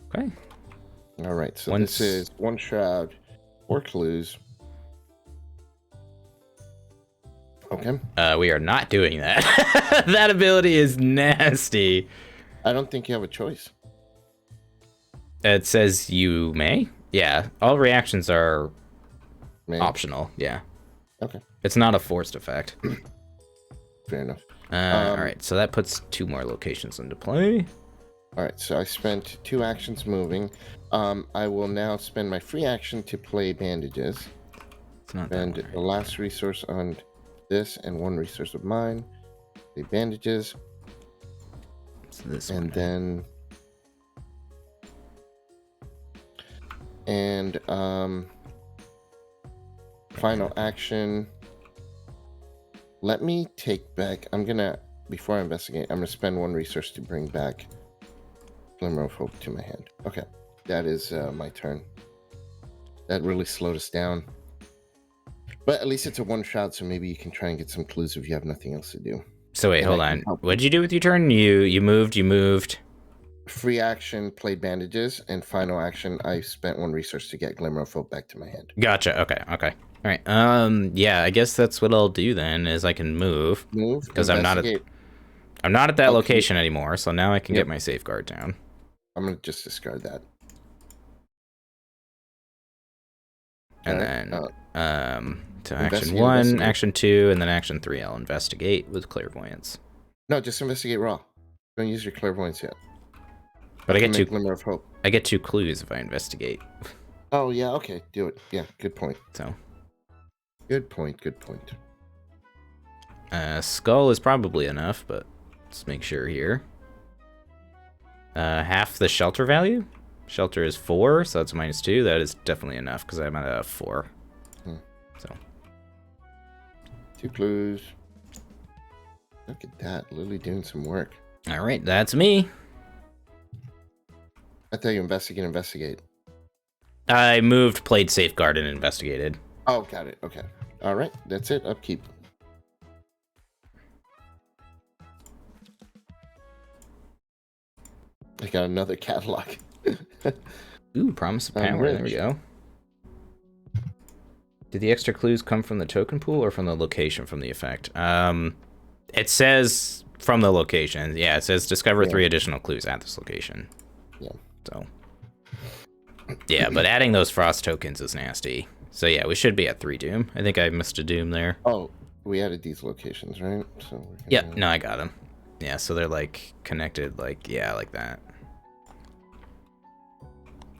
Okay. All right. So this is 1 shroud, 4 clues. Okay. We are not doing that. That ability is nasty. I don't think you have a choice. It says you may? Yeah. All reactions are... May. Optional, yeah. Okay. It's not a forced effect. Fair enough. All right, so that puts 2 more locations into play. All right, so I spent 2 actions moving. I will now spend my free action to play bandages. It's not and the last resource on this and 1 resource of mine. The bandages. It's this and one. Then... And, final action. Let me take back... Before I investigate, I'm going to spend 1 resource to bring back Glimmer of Hope to my hand. Okay, that is my turn. That really slowed us down. But at least it's a 1 shot, so maybe you can try and get some clues if you have nothing else to do. So wait, hold on. What'd you do with your turn? You moved. Free action, played bandages, and final action, I spent 1 resource to get Glimmer of Hope back to my hand. Gotcha. Okay. All right. Yeah, I guess that's what I'll do then. Is I can move Move because I'm not. I'm not at that Upkeep. location anymore, so now I can Yep. get my safeguard down. I'm gonna just discard that. And Alright, then, to action investigate, 1, investigate. action 2, and then action 3, I'll investigate with clairvoyance. No, just investigate raw. Don't use your clairvoyance yet. But I get Commit glimmer of hope. I get 2 clues if I investigate. Oh yeah, okay, do it. Yeah, good point. So, Good point. Good point. skull is probably enough, but let's make sure here. Half the shelter value? Shelter is 4, so that's -2. That is definitely enough because I'm at a 4. So 2 clues. Look at that, Lily doing some work. all right, that's me. I thought you investigate. I moved, played safeguard, and investigated. Oh, got it. Okay. All right, that's it. Upkeep. I got another catalog. Ooh, promise of I'm power. There we rich. go. Did the extra clues come from the token pool or from the location from the effect? It says from the location. Yeah, it says discover 3 additional clues at this location. Yeah. So. Yeah, but adding those frost tokens is nasty. So yeah, we should be at 3 doom. I think I missed a doom there. Oh, we added these locations, right? So we're gonna... Yep, no, I got them. Yeah, so they're like connected, like, yeah, like that.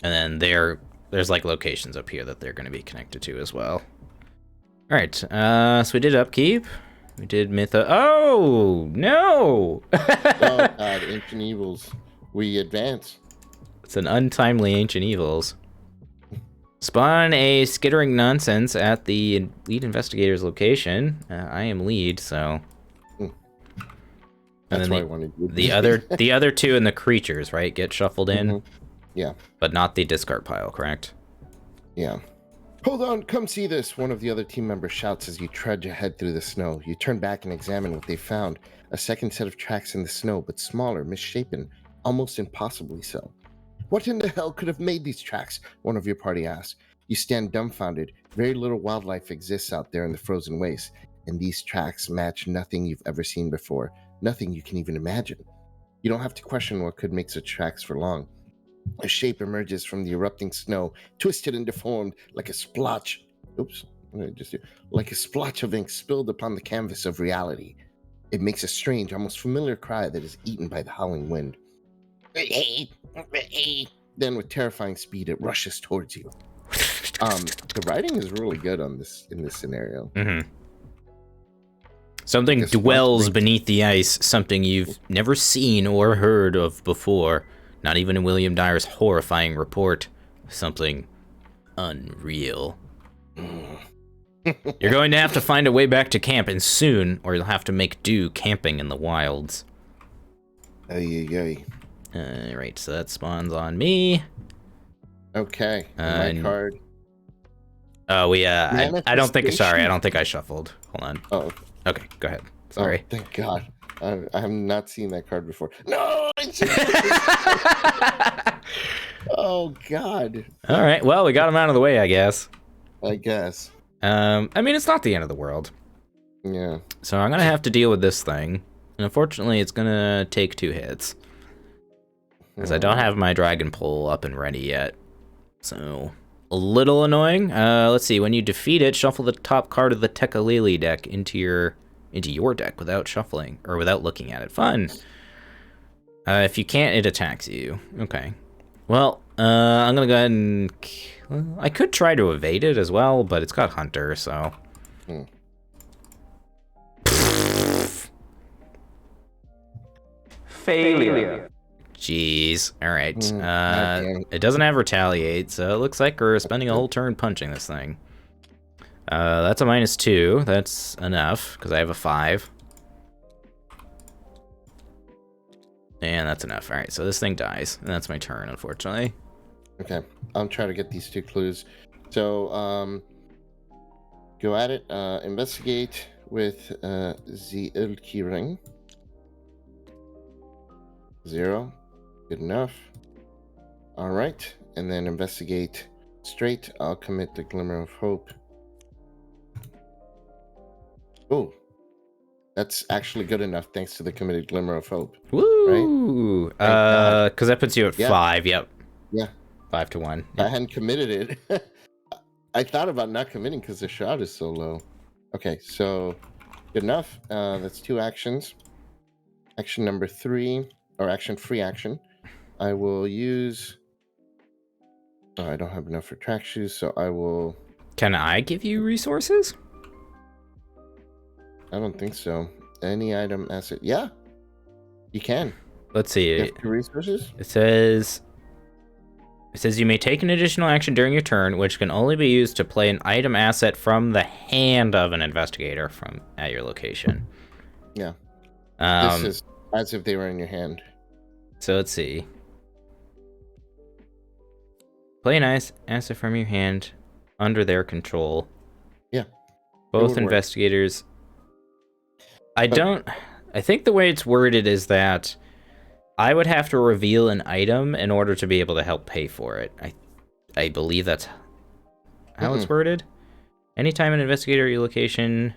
And then there's like locations up here that they're going to be connected to as well. All right, so we did upkeep. We did mytho. Oh no! Oh God, ancient evils. We advance. It's an untimely ancient evils. Spawn a skittering nonsense at the lead investigator's location. I am lead, so. And That's then why I wanted you. the other 2 and the creatures, right, get shuffled in. Mm-hmm. Yeah. But not the discard pile, correct? Yeah. Hold on, come see this, one of the other team members shouts as you trudge ahead through the snow. You turn back and examine what they found. A second set of tracks in the snow, but smaller, misshapen, almost impossibly so. What in the hell could have made these tracks? One of your party asks. You stand dumbfounded. Very little wildlife exists out there in the frozen waste, and these tracks match nothing you've ever seen before, nothing you can even imagine. You don't have to question what could make such tracks for long. A shape emerges from the erupting snow, twisted and deformed like a splotch. Oops, what did I just do? Like a splotch of ink spilled upon the canvas of reality. It makes a strange, almost familiar cry that is eaten by the howling wind. Then, with terrifying speed, it rushes towards you. The writing is really good on this in this scenario. Mm-hmm. Something dwells beneath the ice, something you've never seen or heard of before. Not even in William Dyer's horrifying report. Something unreal. You're going to have to find a way back to camp, and soon, or you'll have to make do camping in the wilds. Ay. Right, so that spawns on me. Okay, my card. Oh, I don't think, sorry, I don't think I shuffled. Hold on. Oh. Okay, go ahead. Sorry. Oh, thank God. I have not seen that card before. No! Oh, God. All right, well, we got him out of the way, I guess. I guess. I mean, it's not the end of the world. Yeah. So I'm going to have to deal with this thing. And unfortunately, it's going to take 2 hits. Because I don't have my dragon pole up and ready yet. So, a little annoying. Let's see, when you defeat it, shuffle the top card of the Tekalili deck into your deck without shuffling, or without looking at it. Fun. If you can't, it attacks you. Okay. Well, I'm gonna go ahead and... I could try to evade it as well, but it's got Hunter, so... Failure. Jeez. Alright. It doesn't have Retaliate, so it looks like we're spending a whole turn punching this thing. That's a -2. That's enough, because I have a 5. And that's enough. Alright, so this thing dies. And that's my turn, unfortunately. Okay. I'm trying to get these 2 clues. So, go at it. Investigate with the Ulki 0. Good enough. Alright. And then investigate straight. I'll commit the Glimmer of Hope. Oh, That's actually good enough, thanks to the committed glimmer of hope. Woo! God. Because that puts you at 5. Yep. Yeah. 5 to 1. I hadn't committed it. I thought about not committing because the shot is so low. Okay, so good enough. That's 2 actions. Action number 3, or free action. I will use. Oh, I don't have enough for track shoes, so I will. Can I give you resources? I don't think so. Any item asset. Yeah, you can. Let's see. You have 2 resources? It says you may take an additional action during your turn, which can only be used to play an item asset from the hand of an investigator at your location. Yeah. This is as if they were in your hand. So let's see. Play an asset from your hand under their control. Yeah. Both investigators. I think the way it's worded is that I would have to reveal an item in order to be able to help pay for it. I believe that's how it's worded. Anytime an investigator at your location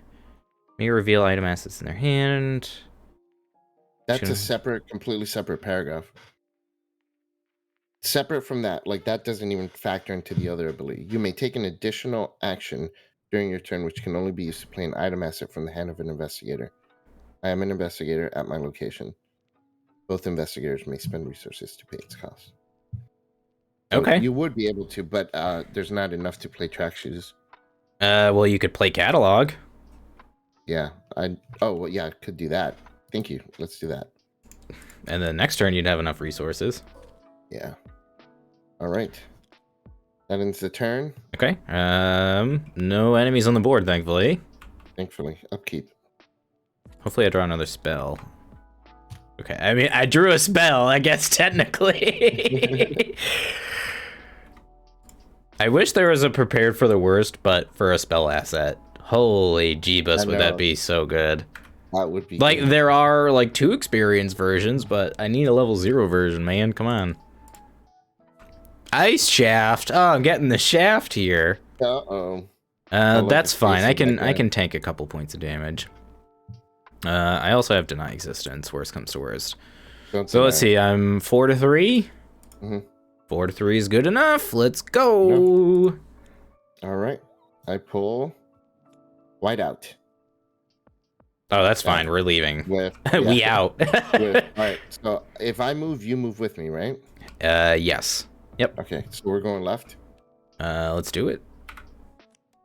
may reveal item assets in their hand. That's a completely separate paragraph. Separate from that, like that doesn't even factor into the other ability. You may take an additional action during your turn, which can only be used to play an item asset from the hand of an investigator. I am an investigator at my location. Both investigators may spend resources to pay its cost. So okay. You would be able to, but there's not enough to play track shoes. Well, you could play catalog. Yeah. I could do that. Thank you. Let's do that. And then next turn, you'd have enough resources. Yeah. All right. That ends the turn. Okay. No enemies on the board, thankfully. Thankfully. Upkeep. Hopefully I draw another spell. Okay, I mean, I drew a spell, I guess, technically. I wish there was a prepared for the worst, but for a spell asset. Holy jeebus, would that be so good. That would be like, good. There are, like, 2 experience versions, but I need a level 0 version, man. Come on. Ice Shaft. Oh, I'm getting the shaft here. Uh-oh. That's fine. I can tank a couple points of damage. I also have Deny Existence, worst comes to worst. So let's see, I'm 4 to 3. 4 to 3 is good enough. Let's go. No. All right. I pull Whiteout. Oh, that's fine. We're leaving. We out. All right. So if I move, you move with me, right? Yes. Yep. Okay. So we're going left. Let's do it.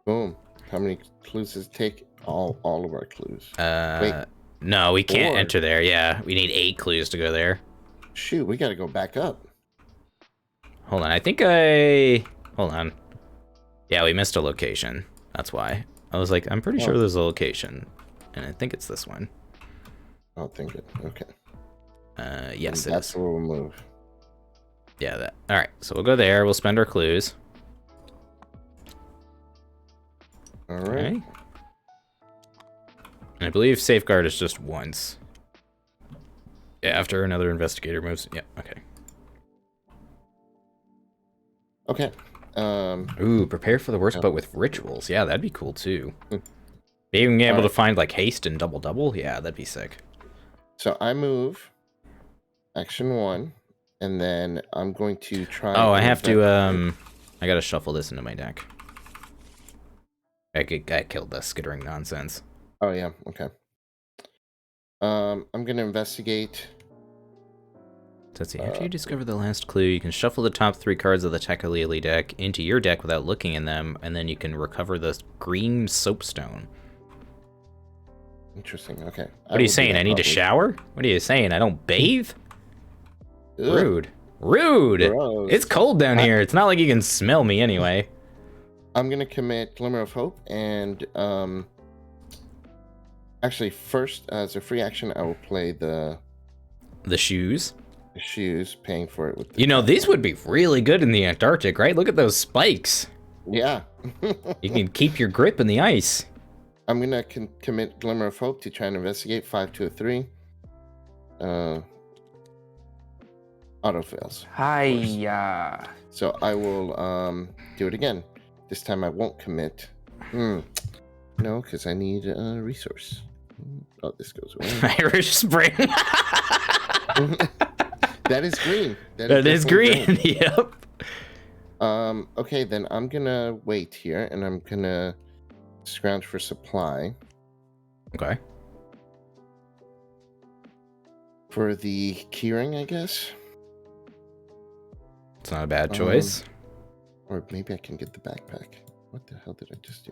Boom. How many clues does it take? All of our clues. Wait. No, we can't enter there. Yeah, we need 8 clues to go there. Shoot, we got to go back up. Hold on. Hold on. Yeah, we missed a location. That's why. I was like, I'm pretty sure there's a location. And I think it's this one. I'll think it. Okay. Yes, that's where we'll move. Yeah, that. All right, so we'll go there. We'll spend our clues. All right. And I believe Safeguard is just once. Yeah, after another investigator moves. Yeah, okay. Okay. Ooh, prepare for the worst, but with rituals. Yeah, that'd be cool too. Being able to find like haste and double. Yeah, that'd be sick. So I move action 1, and then I'm going to try. Oh, I have to. I gotta shuffle this into my deck. I killed this skittering nonsense. Oh yeah. Okay. I'm gonna investigate. Let's see. After you discover the last clue, you can shuffle the top 3 cards of the Takalili deck into your deck without looking in them, and then you can recover the green soapstone. Interesting. Okay. What are you saying? I need to shower? What are you saying? I don't bathe? Ugh. Rude. Rude. Gross. It's cold down here. It's not like you can smell me anyway. I'm gonna commit Glimmer of Hope, and actually first as a free action, I will play the shoes. The shoes, paying for it with. These would be really good in the Antarctic, right? Look at those spikes. Yeah. You can keep your grip in the ice. I'm gonna commit Glimmer of Hope to try and investigate. 5 to a 3. Auto fails. Hiya. So I will do it again. This time I won't commit. No, because I need a resource. Oh, this goes away. Irish Spring. That is green. That is green. Yep. Okay, then I'm gonna wait here, and I'm gonna scrounge for supply. Okay. For the keyring, I guess. It's not a bad choice. Or maybe I can get the backpack. What the hell did I just do?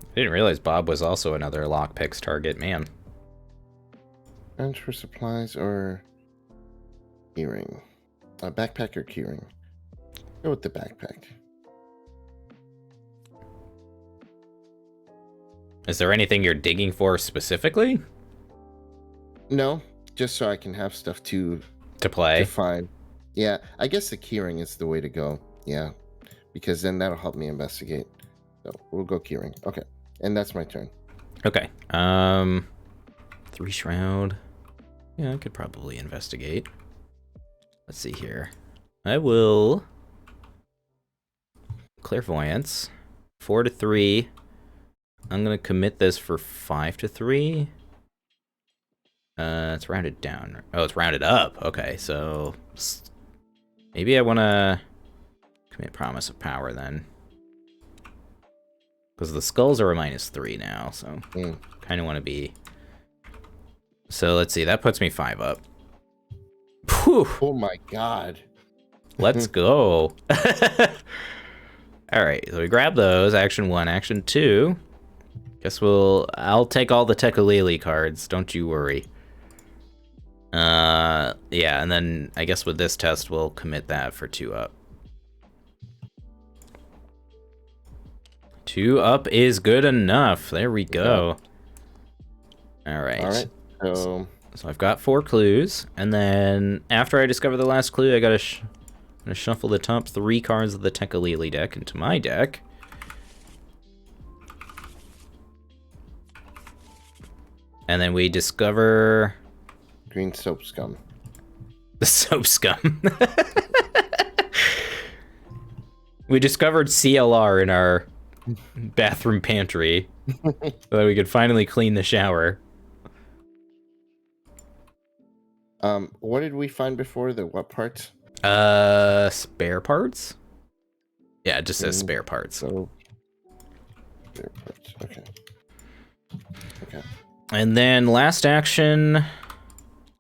I didn't realize Bob was also another lockpicks target, man. Scrounge for supplies or keyring? Backpack or keyring? Go with the backpack. Is there anything you're digging for specifically? No, just so I can have stuff to play. To find. Yeah, I guess the keyring is the way to go. Yeah, because then that'll help me investigate. So we'll go keyring. Okay, and that's my turn. Okay. 3 shroud. Yeah, I could probably investigate. Let's see here. I will clairvoyance 4 to 3. I'm gonna commit this for 5 to 3. It's rounded down. Oh, it's rounded up. Okay, so maybe I want to commit promise of power then, because the skulls are a -3 now. So kind of want to be. So let's see. That puts me 5 up. Whew. Oh my god. Let's go. All right, so we grab those. Action 1, action 2. Guess I'll take all the Tekalili cards. Don't you worry. Yeah, and then I guess with this test we'll commit that for 2 up. 2 up is good enough. There we go. All right. So I've got 4 clues, and then after I discover the last clue, I gotta shuffle the top 3 cards of the Tekalili deck into my deck. And then we discover green soap scum. The soap scum. We discovered CLR in our bathroom pantry so that we could finally clean the shower. What did we find before? What parts? Spare parts? Yeah, it just says spare parts. So, spare parts. Okay. Okay. And then last action,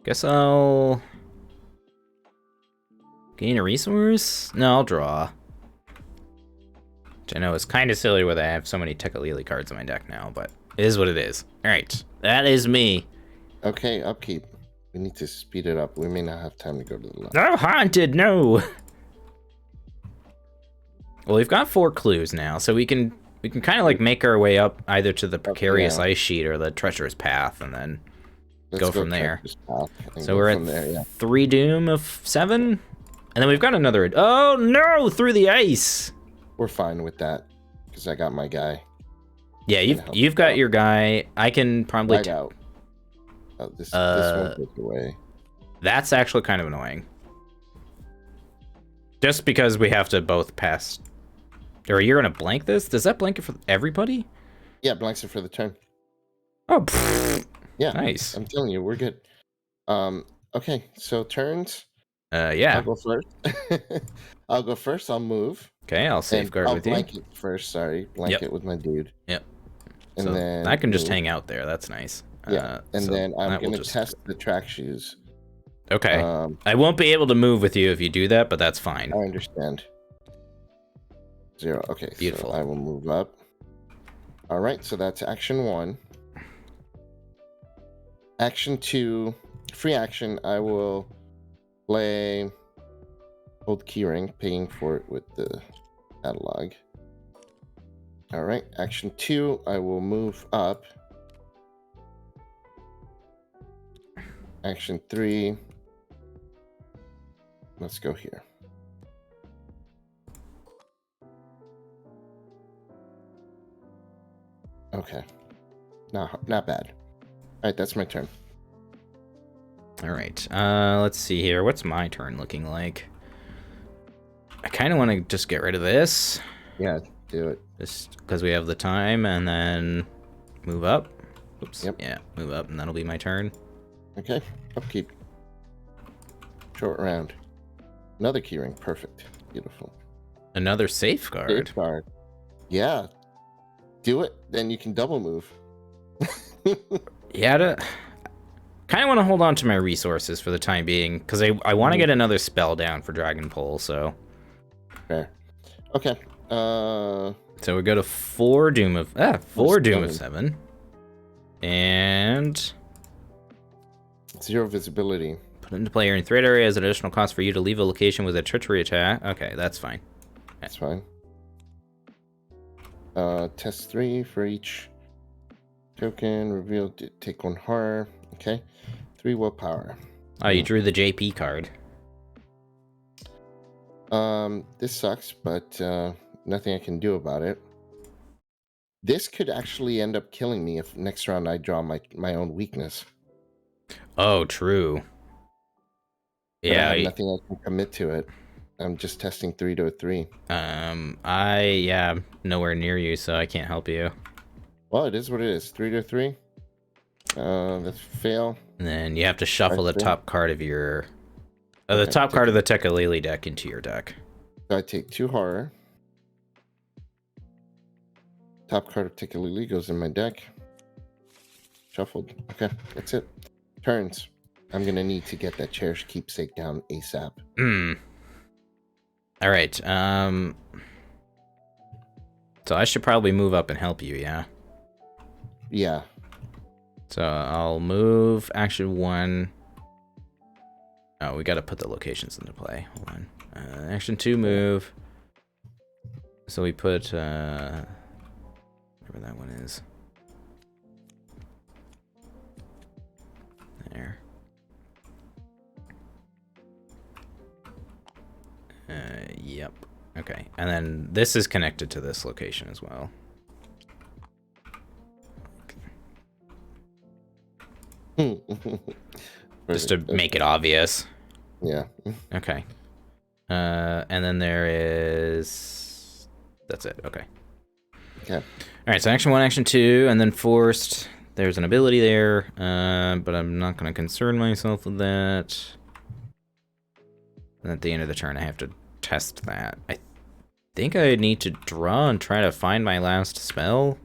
guess I'll gain a resource? No, I'll draw. Which I know is kind of silly where I have so many Tekalili cards in my deck now, but it is what it is. All right, that is me. Okay, upkeep. We need to speed it up. We may not have time to go to the left. Oh, haunted, no. Well, we've got 4 clues now, so we can kind of like make our way up either to the precarious ice sheet or the treacherous path, and then go from there. So we're at 3 doom of 7, and then we've got another. Oh no! Through the ice. We're fine with that because I got my guy. Yeah, you've got your guy. I can probably right out. Oh, this won't take away. That's actually kind of annoying. Just because we have to both pass. Or you're gonna blank this? Does that blank it for everybody? Yeah, blanks it for the turn. Oh, pfft. Yeah, nice. I'm telling you, we're good. Okay, so turns. Yeah. I'll go first. I'll go first. I'll move. Okay, I'll safeguard with you. I'll blank it first. Sorry, blank it with my dude. Yep. And so then I can just hang out there. That's nice. Yeah, and so then I'm gonna test the track shoes. Okay. I won't be able to move with you if you do that, but that's fine. I understand. 0. Okay, beautiful. So I will move up. All right, so that's action 1. Action 2, free action. I will play old keyring, paying for it with the catalog. All right, action 2. I will move up. Action 3. Let's go here. Okay. Not bad. All right, that's my turn. All right. Let's see here. What's my turn looking like? I kind of want to just get rid of this. Yeah, Do it. Just because we have the time, and then move up. Oops. Yep. Yeah, move up, and that'll be my turn. Okay. Upkeep. Short round. Another keyring. Perfect. Beautiful. Another safeguard. Safeguard. Yeah. Do it. Then you can double move. Yeah, kind of want to hold on to my resources for the time being, because I want to get another spell down for Dragon Pole, so... Fair. Okay. So we go to 4 Doom of... 4 Doom of 7. And... 0 visibility. Put into player in threat area as an additional cost for you to leave a location with a treachery attack. Okay, that's fine. That's fine. Test 3 for each token. Reveal, take 1 horror. Okay. 3 willpower. Oh, you drew the JP card. This sucks, but nothing I can do about it. This could actually end up killing me if next round I draw my own weakness. Oh, true. But Yeah. I have nothing I can commit to it. I'm just testing 3 to a 3. I'm nowhere near you, so I can't help you. Well, it is what it is. 3 to a 3. That's fail. And then you have to shuffle the top card of your... the top card of the Tekaleli deck into your deck. So I take 2 horror. Top card of Tekaleli goes in my deck. Shuffled. Okay, that's it. Turns. I'm going to need to get that cherished keepsake down ASAP. All right. So I should probably move up and help you, yeah? Yeah. So I'll move action 1. Oh, we got to put the locations into play. Hold on. Action 2, move. So we put, whatever that one is. There. Yep. Okay. And then this is connected to this location as well. Just to make it obvious. Yeah. Okay. And then there is... That's it. Okay. Okay. All right, so action 1, action 2, and then forced. There's an ability there, but I'm not going to concern myself with that. And at the end of the turn, I have to test that. I think I need to draw and try to find my last spell.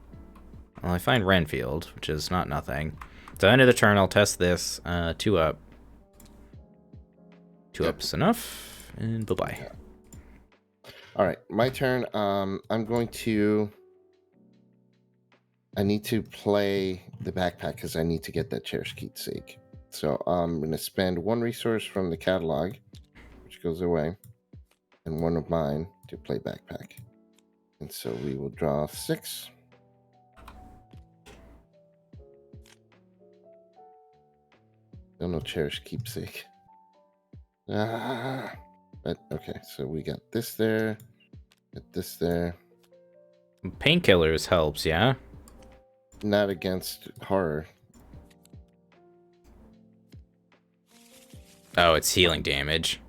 Well, I find Renfield, which is not nothing. So end of the turn, I'll test this. 2 up. 2 up's enough, and bye-bye. Yeah. All right, my turn. I'm going to... I need to play the backpack because I need to get that cherished keepsake. So I'm going to spend 1 resource from the catalog, which goes away, and 1 of mine to play backpack. And so we will draw 6. Still no cherished keepsake. But okay, so we got this there, got this there. Painkillers helps, yeah? Not against horror. Oh, it's healing damage.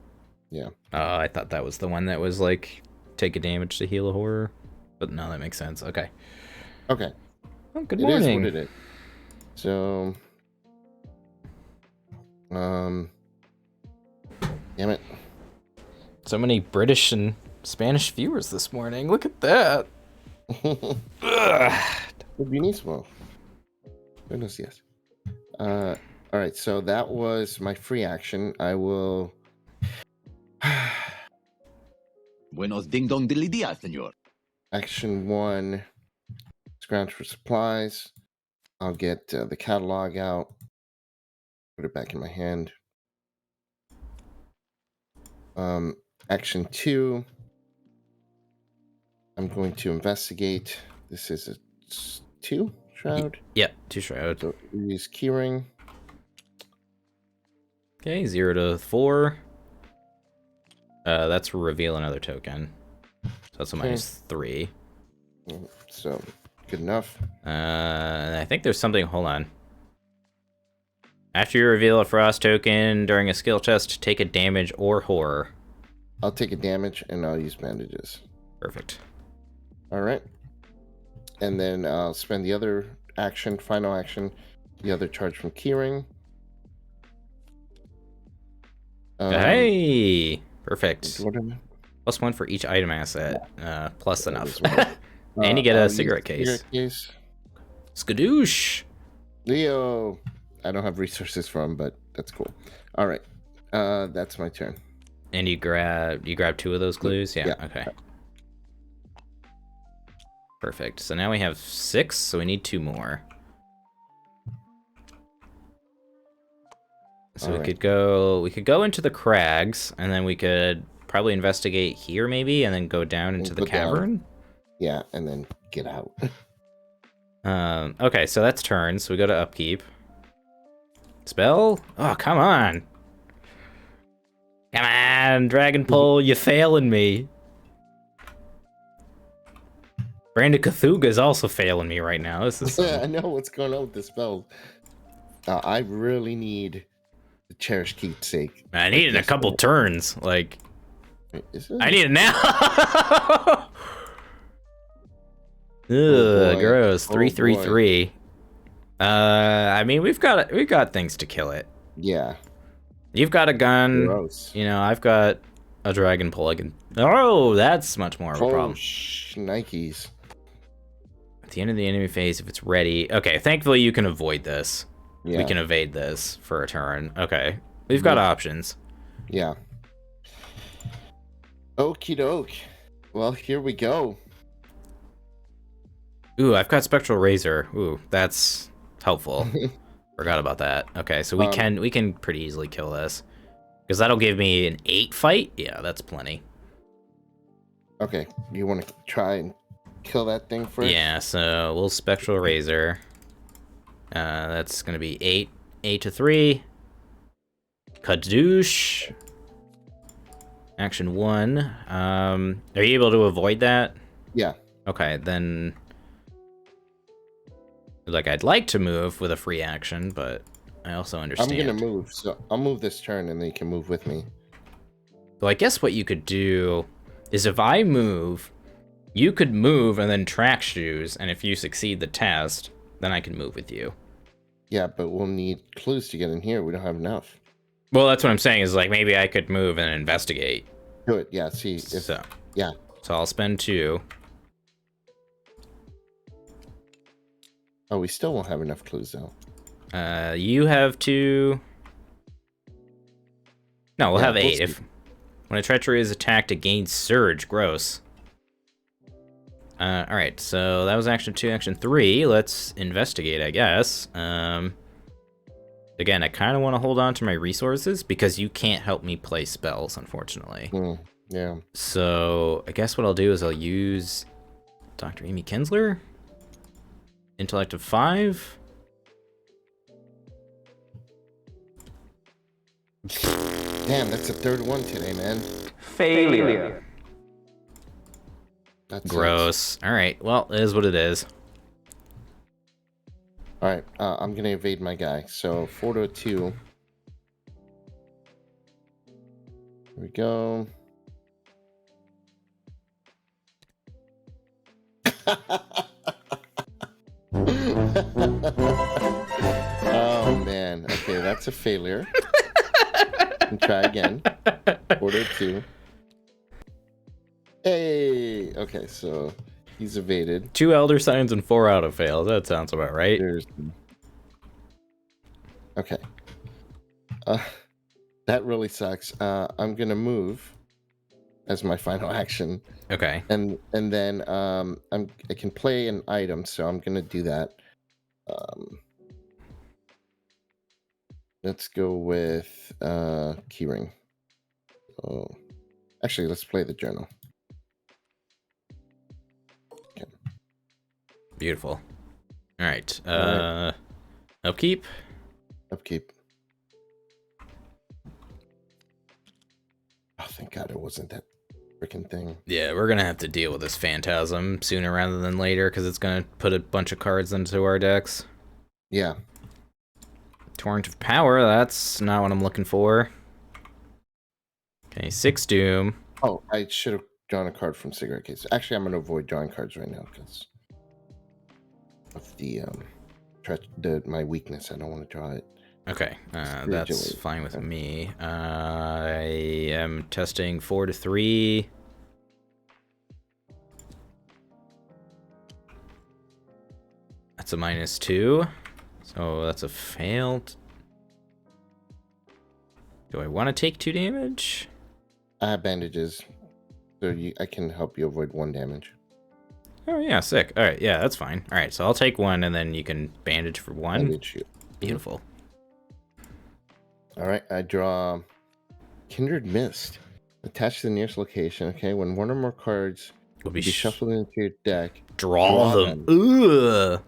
Yeah. Oh, I thought that was the one that was like, take a damage to heal a horror. But no, that makes sense. Okay. Okay. Oh, good morning. It is what it is. So, damn it. So many British and Spanish viewers this morning. Look at that. Buenísimo. Buenos dias. All right, so that was my free action. I will... Buenos ding dong dilly dia, senor. Action 1, scrounge for supplies. I'll get the catalog out. Put it back in my hand. Action 2, I'm going to investigate. This is a 2 shroud. Yep, 2 shroud. So we use keyring. Okay, 0 to 4. That's reveal another token. So that's a -3. So good enough. And I think there's something. Hold on. After you reveal a frost token during a skill test, take a damage or horror. I'll take a damage and I'll use bandages. Perfect. All right. And then I'll spend the other action, final action, the other charge from keyring. Hey, perfect. What am I- +1 for each item asset. Plus enough. as well. And you get a I'll use cigarette the case. cigarette case. Skadoosh. Leo. I don't have resources for him, but that's cool. All right. That's my turn. And you grab 2 of those clues? Yeah, Yeah. okay. Perfect. So now we have 6, so we need 2 more. So we could go into the crags, and then we could probably investigate here maybe, and then go down into the go down. cavern. Yeah, and then get out. Okay, so that's turn. So we go to upkeep. Spell? Oh, come on. Come on, Dragon Pole, you failing me. Brandon Cthulhu's also failing me right now. This is I know what's going on with the spell. I really need the cherished keepsake. I need it in a couple turns. Like, Wait, is it? I need it now. Ugh, boy. gross. Oh, 333. I mean, we've got things to kill it. Yeah. You've got a gun. Gross. You know, I've got a dragon pole. I can. Oh, that's much more of a problem. Nikes. At the end of the enemy phase, if it's ready. Okay, thankfully you can avoid this. Yeah. We can evade this for a turn. Okay, we've got options. Yeah. Okie doke. Well, here we go. Ooh, I've got Spectral Razor. Ooh, that's helpful. Forgot about that. Okay, so we can pretty easily kill this. Because that'll give me an 8 fight? Yeah, that's plenty. Okay, you want to try and kill that thing first? Yeah, so we'll Spectral Razor. That's going to be 8 to 3. Kadoosh. Action 1. Are you able to avoid that? Yeah. Okay, then... Like, I'd like to move with a free action, but I also understand. I'm going to move, so I'll move this turn and then you can move with me. So I guess what you could do is if I move, you could move and then track shoes, and if you succeed the test, then I can move with you. Yeah, but we'll need clues to get in here. We don't have enough. Well, that's what I'm saying, is like maybe I could move and investigate. Do it. Yeah, see. Yeah. So I'll spend 2. Oh, we still won't have enough clues, though. You have 2. No, we'll have 8. We'll If when a treachery is attacked, it gains surge. Gross. Alright, so that was action 2. Action 3, let's investigate, I guess. Again, I kind of want to hold on to my resources because you can't help me play spells, unfortunately. Yeah. So I guess what I'll do is I'll use Dr. Amy Kensler. Intellect of 5. Damn, that's the third one today, man. Failure. That's Gross. Alright, well, it is what it is. Alright, I'm going to evade my guy. So, 4 to 2. Here we go. Oh, man. Okay, that's a failure. And try again. 4 to 2. Hey! Okay, so he's evaded. 2 Elder Signs and 4 auto fails. That sounds about right. Okay. That really sucks. I'm gonna move as my final action, Okay. and then I can play an item, so I'm gonna do that. Let's go with keyring. Oh, actually, let's play the journal. Okay. Beautiful. All right. Upkeep. Upkeep. Oh, thank God it wasn't that freaking thing. Yeah, we're gonna have to deal with this phantasm sooner rather than later because it's gonna put a bunch of cards into our decks. Yeah. Torrent of Power. That's not what I'm looking for. Okay, 6 Doom. Oh, I should have drawn a card from cigarette case. Actually, I'm going to avoid drawing cards right now because of my weakness. I don't want to draw it. Okay, that's Spiritually. fine with me. I am testing 4 to 3. That's a -2, so that's a failed. Do I want to take 2 damage? I have bandages, so I can help you avoid 1 damage. Oh yeah, sick. All right, yeah, that's fine. All right, so I'll take 1, and then you can bandage for 1. Bandage you. Beautiful. All right, I draw Kindred Mist. Attached to the nearest location. Okay, when one or more cards Will be shuffled into your deck, draw them. Ugh.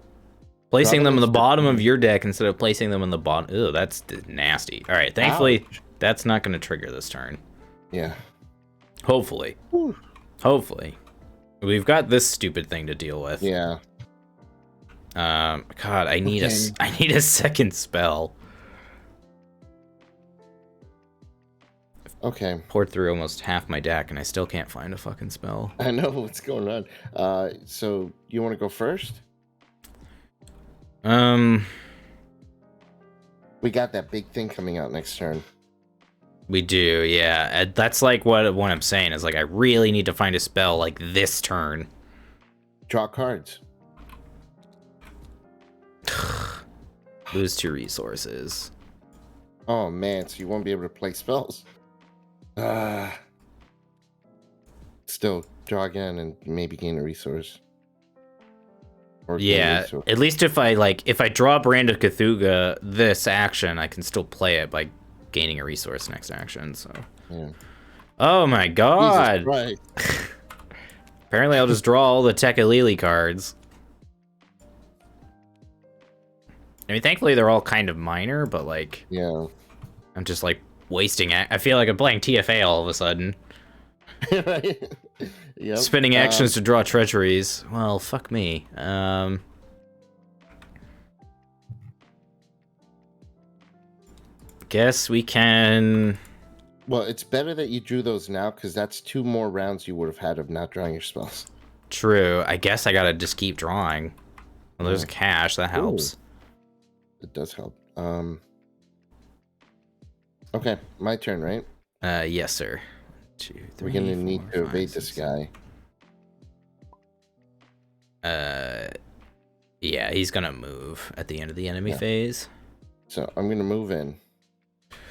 Placing them in the bottom of your deck instead of placing them in the bottom. Ugh, that's nasty. All right, thankfully, that's not going to trigger this turn. Yeah. Hopefully. Whew. Hopefully. We've got this stupid thing to deal with. Yeah. God, I need a second spell. Okay. Poured through almost half my deck, and I still can't find a fucking spell. I know what's going on. So you want to go first? We got that big thing coming out next turn. We do, yeah. That's like what I'm saying is like I really need to find a spell like this turn. Draw cards. Lose 2 resources. Oh man, so you won't be able to play spells. Still draw again and maybe gain a resource. Or Yeah, at least if I draw Brand of Cthulhu this action, I can still play it by gaining a resource next action. So. Yeah. Oh my god! Right. Apparently, I'll just draw all the Tekalili cards. I mean, thankfully they're all kind of minor, but like, yeah, I'm just like wasting it. I feel like I'm playing TFA all of a sudden. Right. Yep. Spending actions to draw treacheries. Well, fuck me. Guess we can. Well, it's better that you drew those now because that's 2 more rounds you would have had of not drawing your spells. True. I guess I gotta just keep drawing. Well, there's a cache that helps. Ooh. It does help. Okay, my turn, right? Yes, sir. 2, 3, We're gonna 4, need to 5, evade 6. this guy. Yeah, he's gonna move at the end of the enemy phase. So I'm gonna move in.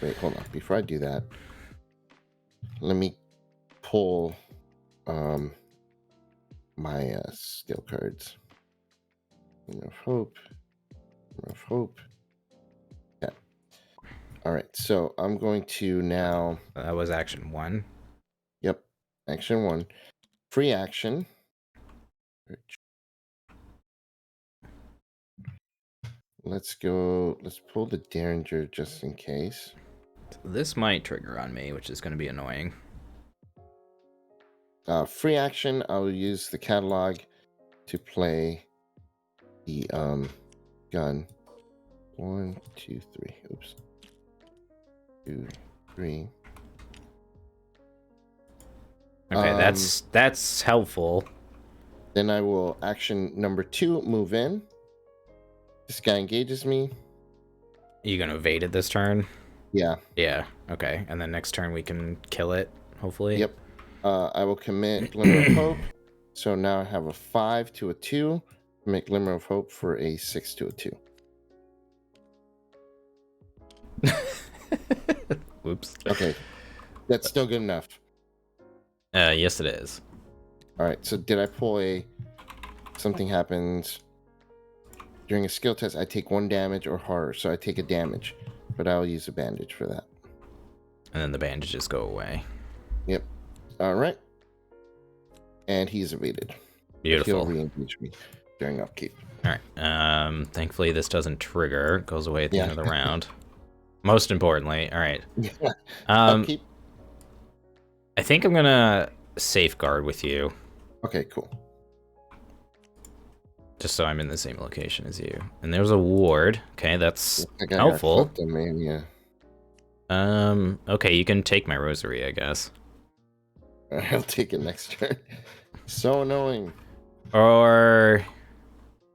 Wait, hold on. Before I do that, let me pull my skill cards. Glimmer of Hope. Glimmer of Hope. Yeah. All right. So I'm going to now. That was action 1. Yep. Action 1. Free action. Let's go. Let's pull the Derringer just in case. This might trigger on me, which is going to be annoying. Free action. I'll use the catalog to play the gun. 1, 2, 3. Oops. 2, 3. Okay, that's helpful. Then I will action number 2, move in. This guy engages me. You gonna evade it this turn? Yeah. Yeah. Okay, and then next turn we can kill it. Hopefully. Yep. I will commit Glimmer of Hope. So now I have a 5 to a 2. Make Glimmer of Hope for a 6 to a 2. Whoops. Okay. That's still good enough. Yes it is. All right. So did I pull a something happens during a skill test? I take 1 damage or horror, so I take a damage, but I'll use a bandage for that. And then the bandages go away. Yep. All right. And he's evaded. Beautiful. He'll re-engage me during upkeep. All right. Thankfully this doesn't trigger. It goes away at the end of the round. Most importantly, all right. Upkeep. I think I'm gonna safeguard with you. Okay, cool. Just so I'm in the same location as you. And there's a ward. Okay, that's I helpful. Man, yeah. Okay, you can take my rosary, I guess. I'll take it next turn. So annoying. Or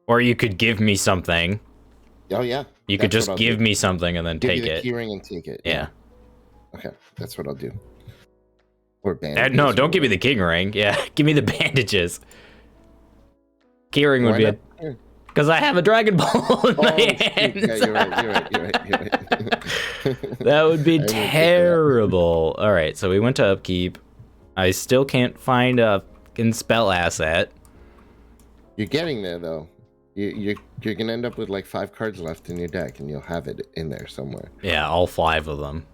you could give me something. Oh yeah. You could just give me something and then give take you the it. key ring and take it. Yeah. Okay, that's what I'll do. Or bandages. No, don't give me the king ring. Yeah, give me the bandages. Key ring would be it. Because I have a Dragon Ball in my hand. Yeah, you're right. That would be terrible. All right, so we went to Upkeep. I still can't find a fucking spell asset. You're getting there, though. You're going to end up with like 5 cards left in your deck, and you'll have it in there somewhere. Yeah, all 5 of them.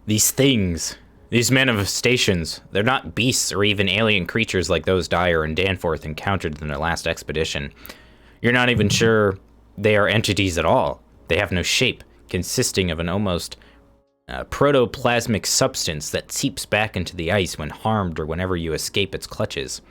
These things, these manifestations, they're not beasts or even alien creatures like those Dyer and Danforth encountered in their last expedition. You're not even sure they are entities at all. They have no shape, consisting of an almost protoplasmic substance that seeps back into the ice when harmed or whenever you escape its clutches.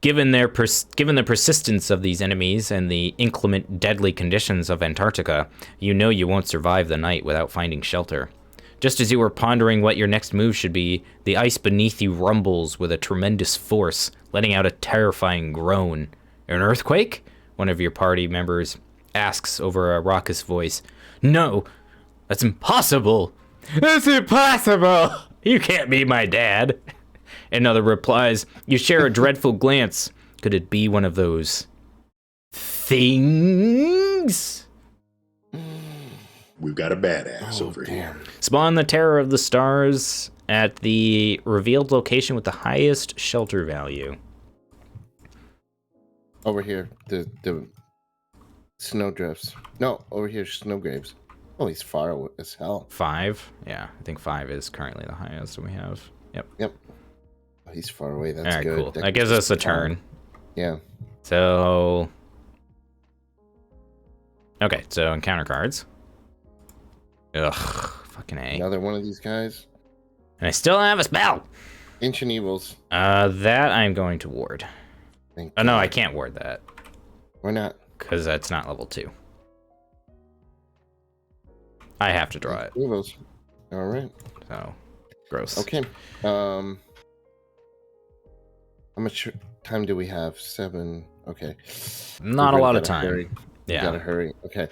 Given the persistence of these enemies and the inclement, deadly conditions of Antarctica, you know you won't survive the night without finding shelter. Just as you were pondering what your next move should be, the ice beneath you rumbles with a tremendous force, letting out a terrifying groan. An earthquake? One of your party members asks over a raucous voice. No, that's impossible. That's impossible. You can't be my dad. Another replies, you share a dreadful glance. Could it be one of those things? We've got a badass over here. Spawn the Terror of the Stars at the revealed location with the highest shelter value. Over here, the snowdrifts. No, over here, snow graves. Oh, he's far as hell. 5? Yeah, I think 5 is currently the highest we have. Yep. Oh, he's far away. That's all right, good. Cool. That gives us a turn. Yeah. So... Okay, so encounter cards. Ugh, fucking A. Another one of these guys. And I still have a spell! Ancient Evils. That I'm going to ward. Thank Oh, no, God. I can't ward that. Why not? Because that's not level 2. I have to draw it. Evils. All right. So, gross. Okay. How much time do we have? 7. Okay. Not a lot of Gotta time. hurry. Yeah. Gotta hurry. Okay.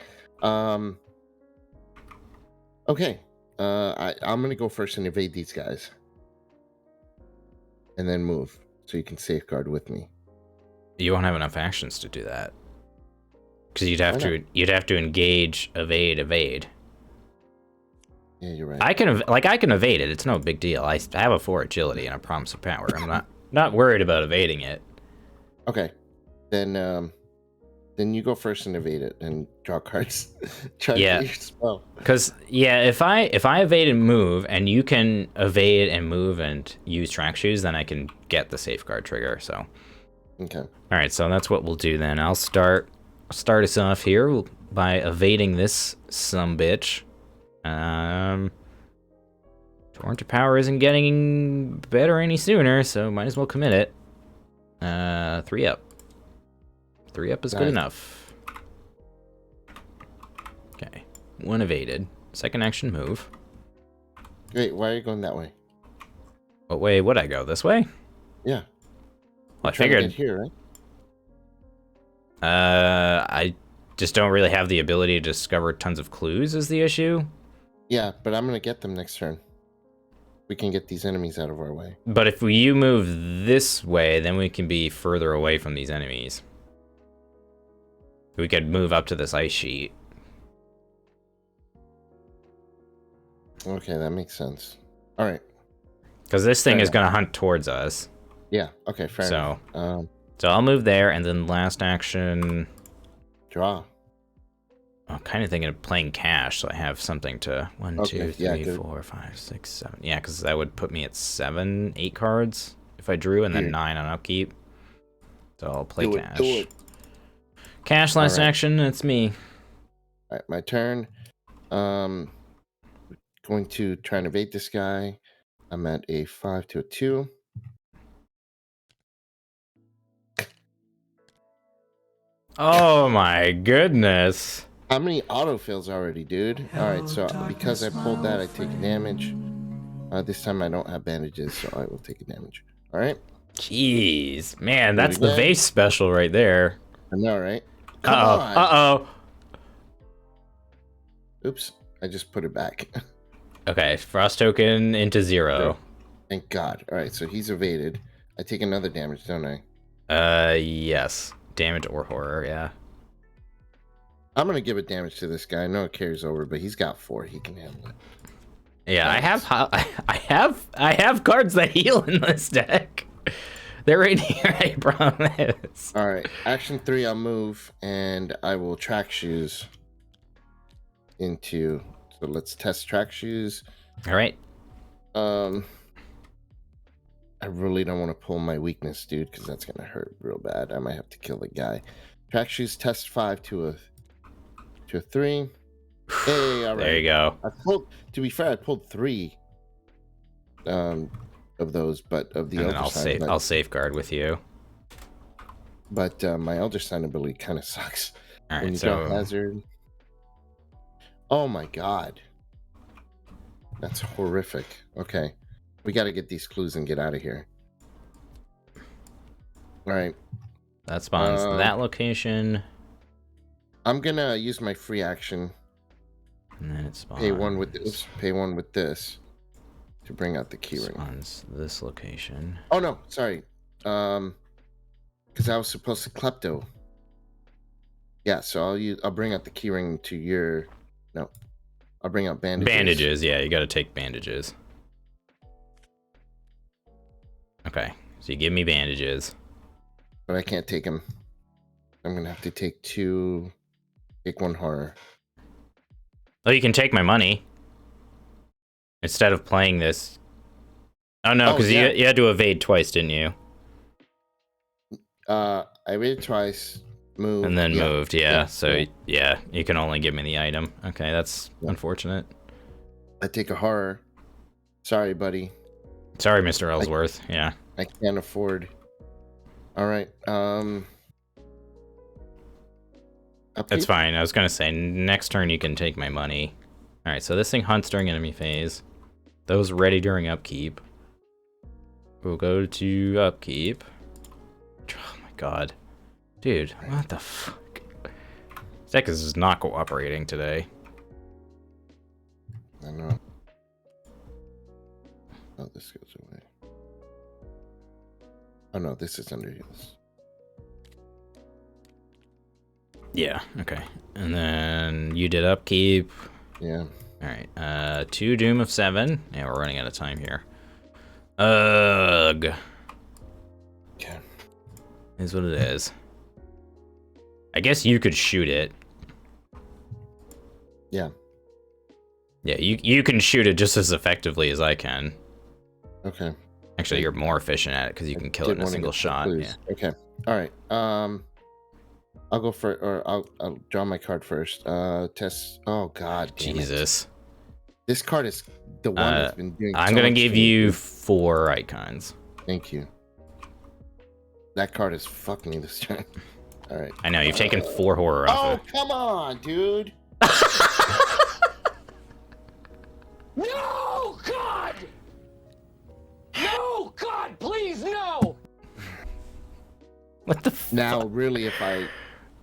Okay. I'm gonna go first and evade these guys, and then move so you can safeguard with me. You won't have enough actions to do that. Because you'd have to engage, evade. Yeah, you're right. I can evade it. It's no big deal. I have a 4 agility and a promise of power. I'm not worried about evading it. Okay. Then you go first and evade it and draw cards. Try to get your spell. Because if I evade and move, and you can evade and move and use track shoes, then I can get the safeguard trigger. So. Okay. All right, so that's what we'll do then. I'll start us off here by evading this sumbitch. Torrent of Power isn't getting better any sooner, so might as well commit it. 3 up. 3 up is good enough. Okay, 1 evaded. Second action move. Wait, why are you going that way? What way would I go? This way? Yeah. Well, I figured. Here, right? I just don't really have the ability to discover tons of clues is the issue. Yeah, but I'm gonna get them next turn. We can get these enemies out of our way. But if you move this way, then we can be further away from these enemies. We could move up to this ice sheet. Okay, that makes sense. All right. Because this thing is going to hunt towards us. Yeah, okay, fair enough. So I'll move there, and then last action... Draw. I'm kind of thinking of playing cash, so I have something to... 1, Okay, 2, 3, 4, 5, 6, 7... Yeah, because that would put me at 7, 8 cards if I drew, and then 9 on upkeep. So I'll play cash. Do it. Cash last action, it's me. All right, my turn. Going to try and evade this guy. I'm at a 5 to a 2. Oh my goodness. How many autofills already, dude? All right, so because I pulled that, I take damage. This time I don't have bandages, so I will take a damage. All right. Jeez, man, Do it that's the again. Vase special right there. I know, right? Come Uh-oh, on. uh-oh. Oops, I just put it back. Okay, frost token into 0. Thank God. All right, so he's evaded. I take another damage, don't I? Yes. Damage or horror, yeah. I'm gonna give it damage to this guy. I know it carries over, but he's got 4. He can handle it. Yeah, Thanks. I have cards that heal in this deck. They're right here, I promise. All right, action 3. I'll move, and I will track shoes into. So let's test track shoes. All right. I really don't want to pull my weakness, dude, because that's gonna hurt real bad. I might have to kill the guy. Track shoes test 5 to a 3. Hey, all right. There you go. To be fair, I pulled 3 of those, but of the And then Elder Sign. I'll safeguard with you. But my Elder Sign ability kind of sucks. All When right, you so draw hazard. Oh my God, that's horrific. Okay, we got to get these clues and get out of here. All right, that spawns that location, I'm gonna use my free action. and then it spawns. Pay one with this to bring out the keyring. Spawns this location. Oh no, sorry. Because I was supposed to klepto. Yeah, so I'll bring out the keyring to your. No, I'll bring out bandages. Bandages, yeah, you got to take bandages. Okay, so you give me bandages. But I can't take them. I'm gonna have to take 2. Take 1 horror. Oh, you can take my money instead of playing this. Oh no, because yeah. you had to evade twice, didn't you? I waited twice. Moved. And then moved, yeah. So yeah. you can only give me the item. Okay, that's unfortunate. I take a horror. Sorry, buddy. Sorry, Mr. Ellsworth. Yeah. I can't afford. All right. That's fine. I was gonna say next turn you can take my money. All right. So this thing hunts during enemy phase. Those ready during upkeep. We'll go to upkeep. Oh my God, dude! What the fuck? This deck is not cooperating today. I know. Oh, this goes away. Oh no, this is under heals. Yeah. Okay. And then you did upkeep. Yeah. All right. 2 Doom of 7. Yeah, we're running out of time here. Ugh. Okay. Is what it is. I guess you could shoot it. Yeah. Yeah, you can shoot it just as effectively as I can. Okay. Actually, you're more efficient at it because you can kill it in a single shot. Yeah. Okay. All right. I'll go for, or I'll draw my card first. Test. Oh God. Damn Jesus. It. This card is the one that's been doing. I'm so gonna much give to me. you 4 icons. Thank you. That card is fucking me this turn. All right. I know you've taken 4 horror off Oh of. come on, dude. No, God! No, God, please, no! What the Now, really, if I.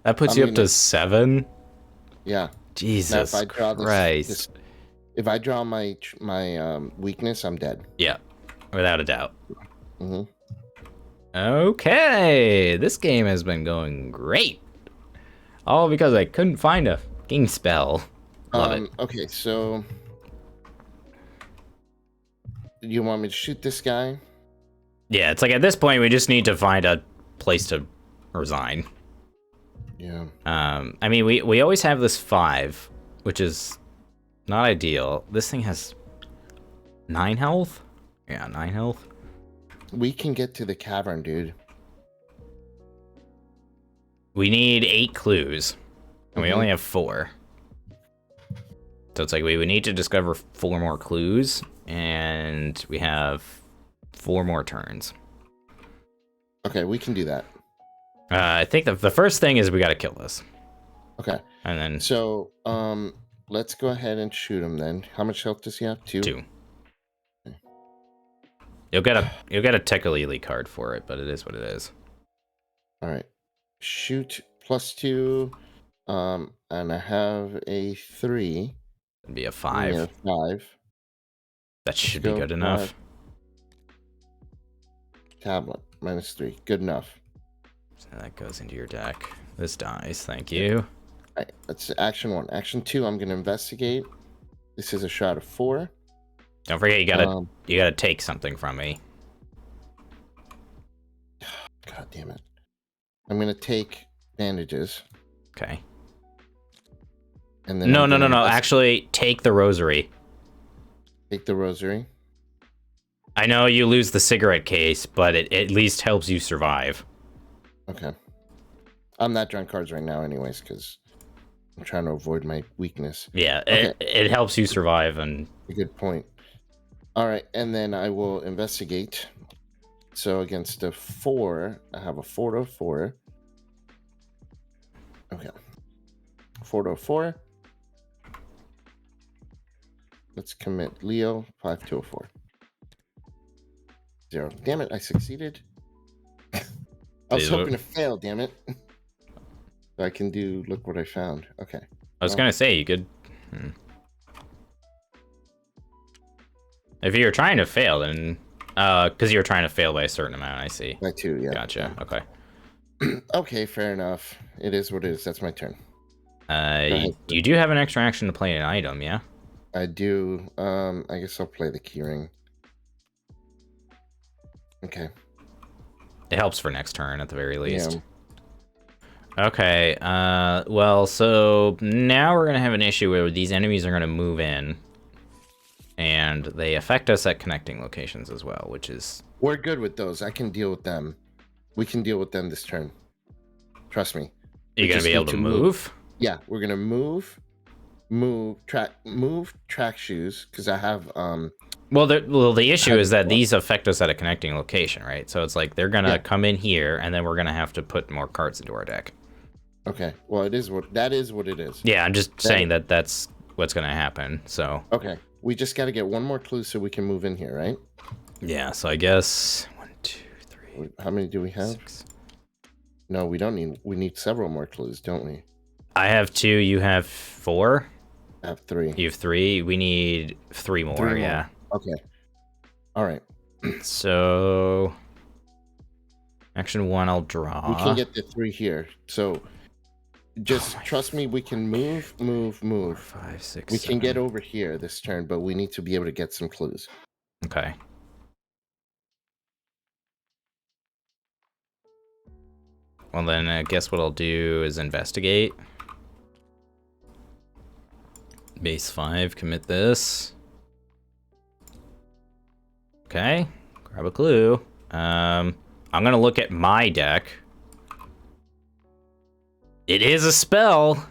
That puts you up to 7? Yeah. Jesus now, if I draw Christ. If I draw my weakness, I'm dead. Yeah, without a doubt. Mm-hmm. Okay, this game has been going great. All because I couldn't find a fucking spell. Love it. Okay, so you want me to shoot this guy? Yeah, it's like at this point we just need to find a place to resign. Yeah. I mean, we always have this 5, which is not ideal. This thing has 9 health. Yeah, 9 health. We can get to the cavern, dude. We need 8 clues, and we only have 4. So it's like we would need to discover 4 more clues, and we have 4 more turns. Okay, we can do that. I think the first thing is we got to kill this. Okay. And then So, let's go ahead and shoot him then. How much health does he have? 2? 2. Okay. You'll get a Tekalili card for it, but it is what it is. All right. Shoot +2. And I have a 3. It'd be a 5. Yeah, 5. That should be good enough. Tablet -3. Good enough. So that goes into your deck. This dies. Thank you. All right. That's action 1. Action 2. I'm gonna investigate. This is a shot of 4. Don't forget, you gotta take something from me. God damn it! I'm gonna take bandages. Okay. And then No. Actually, take the rosary. Take the rosary. I know you lose the cigarette case, but it at least helps you survive. Okay. I'm not drawing cards right now, anyways, because I'm trying to avoid my weakness. Yeah, Okay. it helps you survive, and A good point. All right, and then I will investigate. So against a 4, I have a 4/4. Okay. 4/4. Let's commit Leo 5/4. 0. Damn it, I succeeded. I was hoping to fail, damn it. So I can do, look what I found. Okay. I was gonna say you could. If you're trying to fail, then because you're trying to fail by a certain amount, I see. By 2, yeah. Gotcha. Okay. Okay, fair enough. It is what it is. That's my turn. You do have an extra action to play an item, yeah? I do. I guess I'll play the keyring. Okay. It helps for next turn at the very least. Yeah. Okay. Well, so now we're gonna have an issue where these enemies are gonna move in, and they affect us at connecting locations as well, which is. We're good with those. I can deal with them. We can deal with them this turn. Trust me. You're gonna be able to move? Yeah, we're gonna move track shoes because I have Well, the issue is that these affect us at a connecting location, right? So it's like they're gonna come in here, and then we're gonna have to put more cards into our deck. Okay. Well, that is what it is. Yeah, I'm just saying that's what's gonna happen. So. Okay. We just got to get one more clue so we can move in here, right? Yeah. So I guess 1, 2, 3. How many do we have? 6. No, we don't need. We need several more clues, don't we? I have 2. You have 4. I have 3. You have 3. We need 3 more. 3 more. Yeah. Okay. All right. So action 1, I'll draw. We can get the 3 here. So just trust me. We can move. 4, 5, 6. We 7. can get over here this turn, but we need to be able to get some clues. Okay. Well, then I guess what I'll do is investigate. Base 5, commit this. Okay, grab a clue. I'm gonna look at my deck. It is a spell.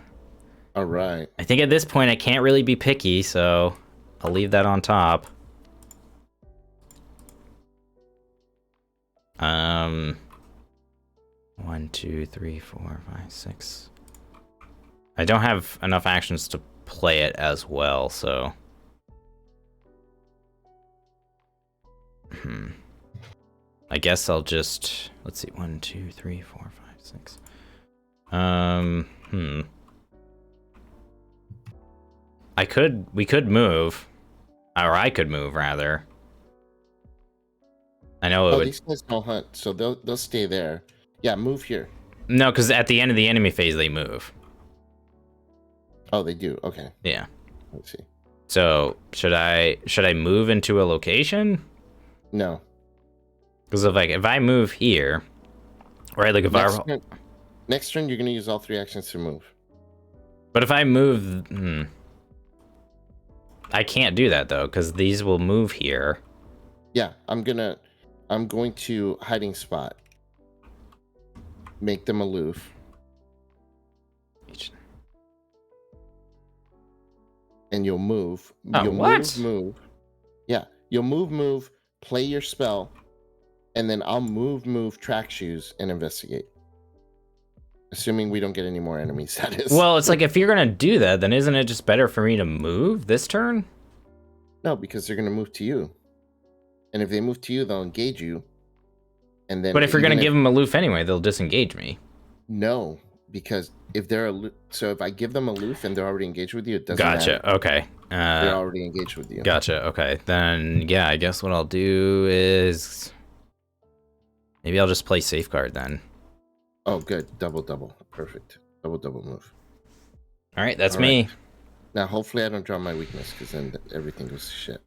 All right. I think at this point I can't really be picky, so I'll leave that on top. 1, 2, 3, 4, 5, 6. I don't have enough actions to play it as well, so. I guess I'll just, let's see, 1, 2, 3, 4, 5, 6. We could move, or I could move rather. I know it would. These guys don't hunt, so they'll stay there. Yeah, move here. No, because at the end of the enemy phase they move. Oh, they do. Okay. Yeah. Let's see. So should I move into a location? No. Because if I move here, right? Like if next turn, you're gonna use all 3 actions to move. But if I move, I can't do that though, because these will move here. Yeah, I'm going to hiding spot. Make them aloof. And you'll move. Oh, you'll what? Move. Yeah, you'll move, play your spell, and then I'll move, track shoes, and investigate. Assuming we don't get any more enemies, that is. Well, it's like if you're gonna do that, then isn't it just better for me to move this turn? No, because they're gonna move to you. And if they move to you, they'll engage you. And then But if you're even gonna give them aloof anyway, they'll disengage me. No, because if they're so if I give them aloof and they're already engaged with you, it doesn't matter. Gotcha. Okay. They're already engaged with you. Gotcha. Okay. Then yeah, I guess what I'll do is maybe I'll just play safeguard then. Oh, good. Double. Perfect. Double move. All right, that's All me. right. Now, hopefully, I don't draw my weakness because then everything goes to shit.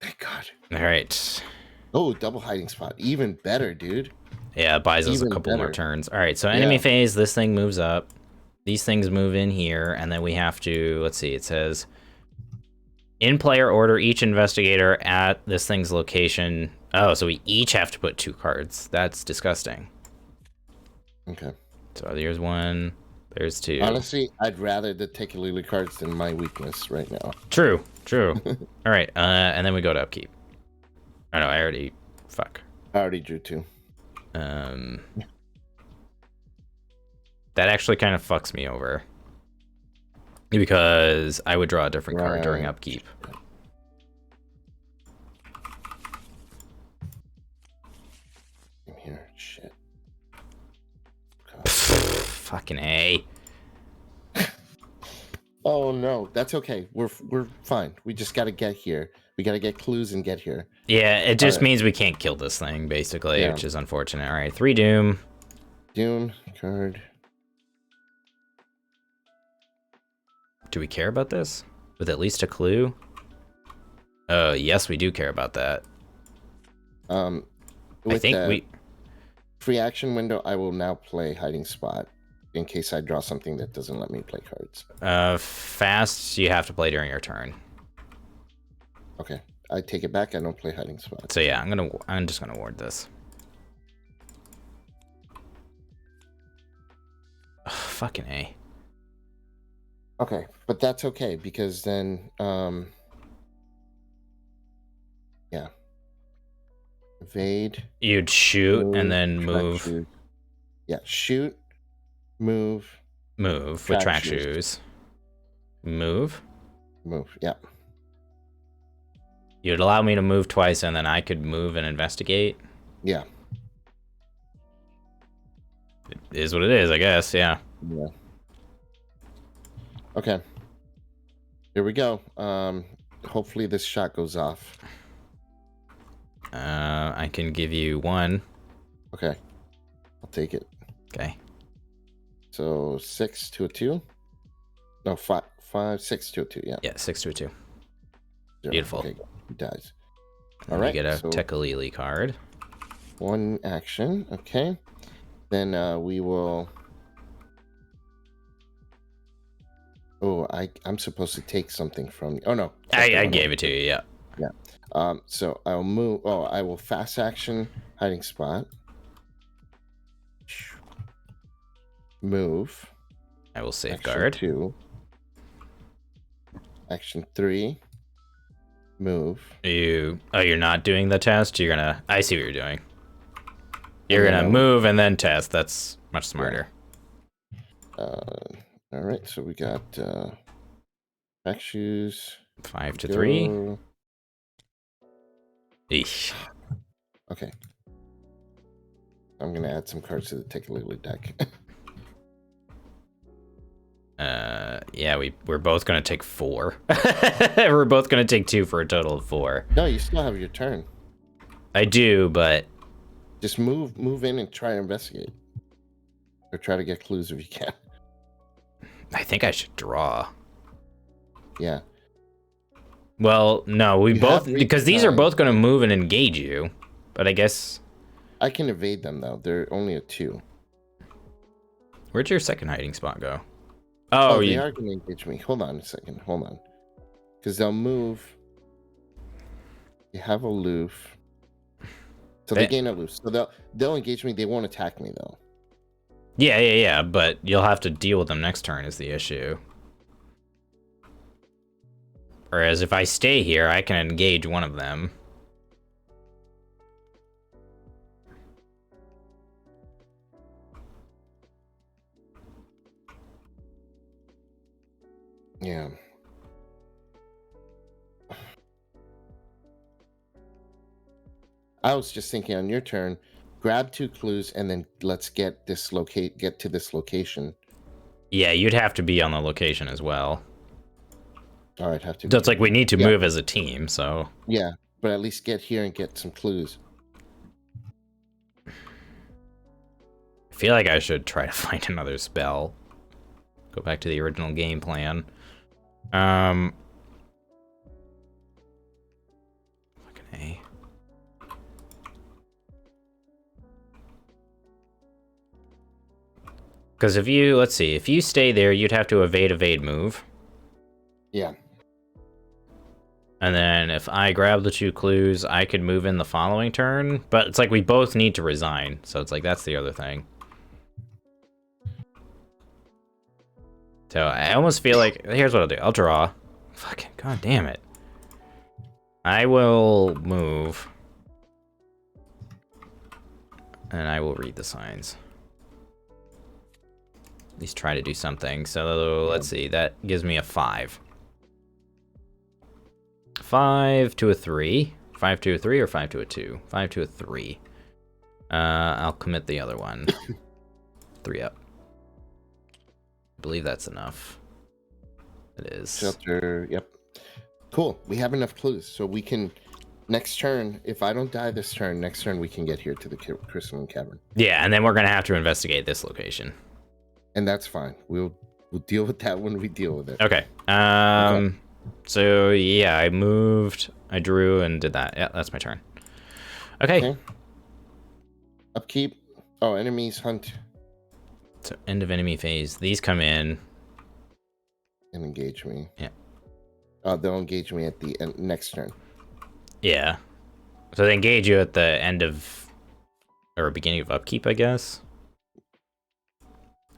Thank God. All right. Oh, double hiding spot. Even better, dude. Yeah, it buys us a Even couple more better. turns. All right, so enemy phase, this thing moves up. These things move in here, and then we have to, let's see, it says, in player order, each investigator at this thing's location. Oh, so we each have to put 2 cards. That's disgusting. Okay. So there's 1, there's 2. Honestly, I'd rather the Tekulili cards than my weakness right now. True. All right, and then we go to upkeep. Oh, no, I already, fuck. I already drew 2. That actually kind of fucks me over. Because I would draw a different card during upkeep. Here, shit. Fucking A. Oh no, that's okay. We're fine. We just gotta get here. We gotta get clues and get here. Yeah, it just means we can't kill this thing, basically, which is unfortunate. All right, 3 Doom. Doom card. Do we care about this? With at least a clue? Oh, yes, we do care about that. With I think the we... free action window, I will now play hiding spot in case I draw something that doesn't let me play cards. Fast, you have to play during your turn. Okay, I take it back. I don't play hiding spot. So yeah, I'm just gonna ward this. Ugh, fucking A. Okay, but that's okay because then, yeah. Evade. You'd shoot and then move. Shoot. Yeah, shoot, move. Move with track shoes. Move. Yeah. You'd allow me to move twice, and then I could move and investigate. Yeah. It is what it is, I guess. Yeah. Yeah. Okay. Here we go. Hopefully this shot goes off. I can give you 1. Okay. I'll take it. Okay. So 6 to a 2. No, 5, 6 to a 2. Yeah. Yeah, 6 to a 2. 0. Beautiful. Okay, he dies. And All right. You get a so Tekulili card. 1 action. Okay. Then we will. Oh, I'm supposed to take something from. Oh no. I gave it to you. Yeah. Yeah. So I'll move. Oh, I will fast action hiding spot. Move. I will safeguard. Action 2. Action 3. Move. You're not doing the test. You're gonna. I see what you're doing. You're gonna move and then test. That's much smarter. All right. So we got back shoes. 5 to 3. Go. Eesh. Okay. I'm gonna add some cards to the Tekulili deck. Yeah, we're both gonna take 4. We're both gonna take 2 for a total of 4. No, you still have your turn. I do, but Just move in and try to investigate, or try to get clues if you can. I think I should draw. Yeah. Well, no, we You both have because these are time. both gonna move and engage you. But I guess I can evade them though. They're only a 2. where'd your second hiding spot go? Oh, Oh, they you are going to engage me. Hold on a second. Hold on. Because they'll move. You have aloof. So they gain aloof. So they'll engage me. They won't attack me though. Yeah. But you'll have to deal with them next turn is the issue. Whereas if I stay here, I can engage one of them. Yeah. I was just thinking on your turn, grab 2 clues and then let's get to this location. Yeah, you'd have to be on the location as well. All right, have to. So it's like we need to Yeah. move as a team, so... Yeah, but at least get here and get some clues. I feel like I should try to find another spell. Go back to the original game plan. Fucking A. Because if you, let's see, if you stay there, you'd have to evade, move. Yeah. And then if I grab the 2 clues, I could move in the following turn. But it's like we both need to resign. So it's like, that's the other thing. So I almost feel like, here's what I'll do. I'll draw. Fucking god damn it. I will move. And I will read the signs. At least try to do something. So let's see, that gives me a 5. 5 to a 3. 5 to a 3 or 5 to a 2? 5 to a 3. I'll commit the other one. 3 up. I believe that's enough. It is. Shelter, yep. Cool. We have enough clues. So we can, next turn, if I don't die this turn, next turn we can get here to the Crystalline Cavern. Yeah, and then we're going to have to investigate this location. And that's fine. We'll deal with that when we deal with it. Okay. So, yeah, I moved, I drew, and did that. Yeah, that's my turn. Okay. Upkeep. Oh, enemies hunt. So, end of enemy phase. These come in. And engage me. Yeah. Oh, they'll engage me at the next turn. Yeah. So they engage you at the end of, or beginning of upkeep, I guess.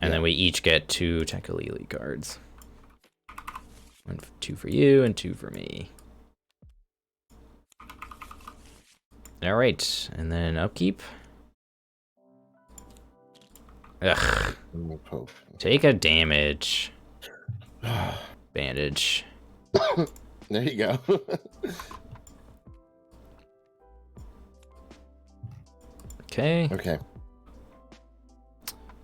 And then we each get 2 Tekalili cards. 2 for you and 2 for me. All right, and then upkeep. Ugh. Take a damage. Bandage. There you go. Okay. Okay.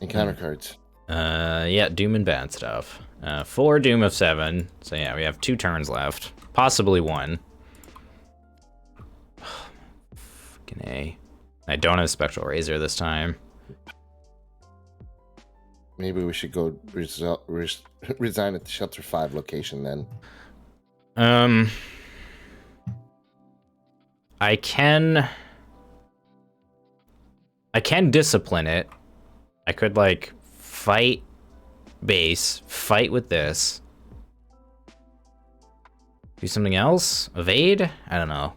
Encounter cards. Yeah, Doom and bad stuff. 4 Doom of 7. So yeah, we have 2 turns left. Possibly 1. Fucking A. I don't have Spectral Razor this time. Maybe we should go resign at the Shelter 5 location then. I can discipline it. I could like fight base, fight with this. Do something else? Evade? I don't know.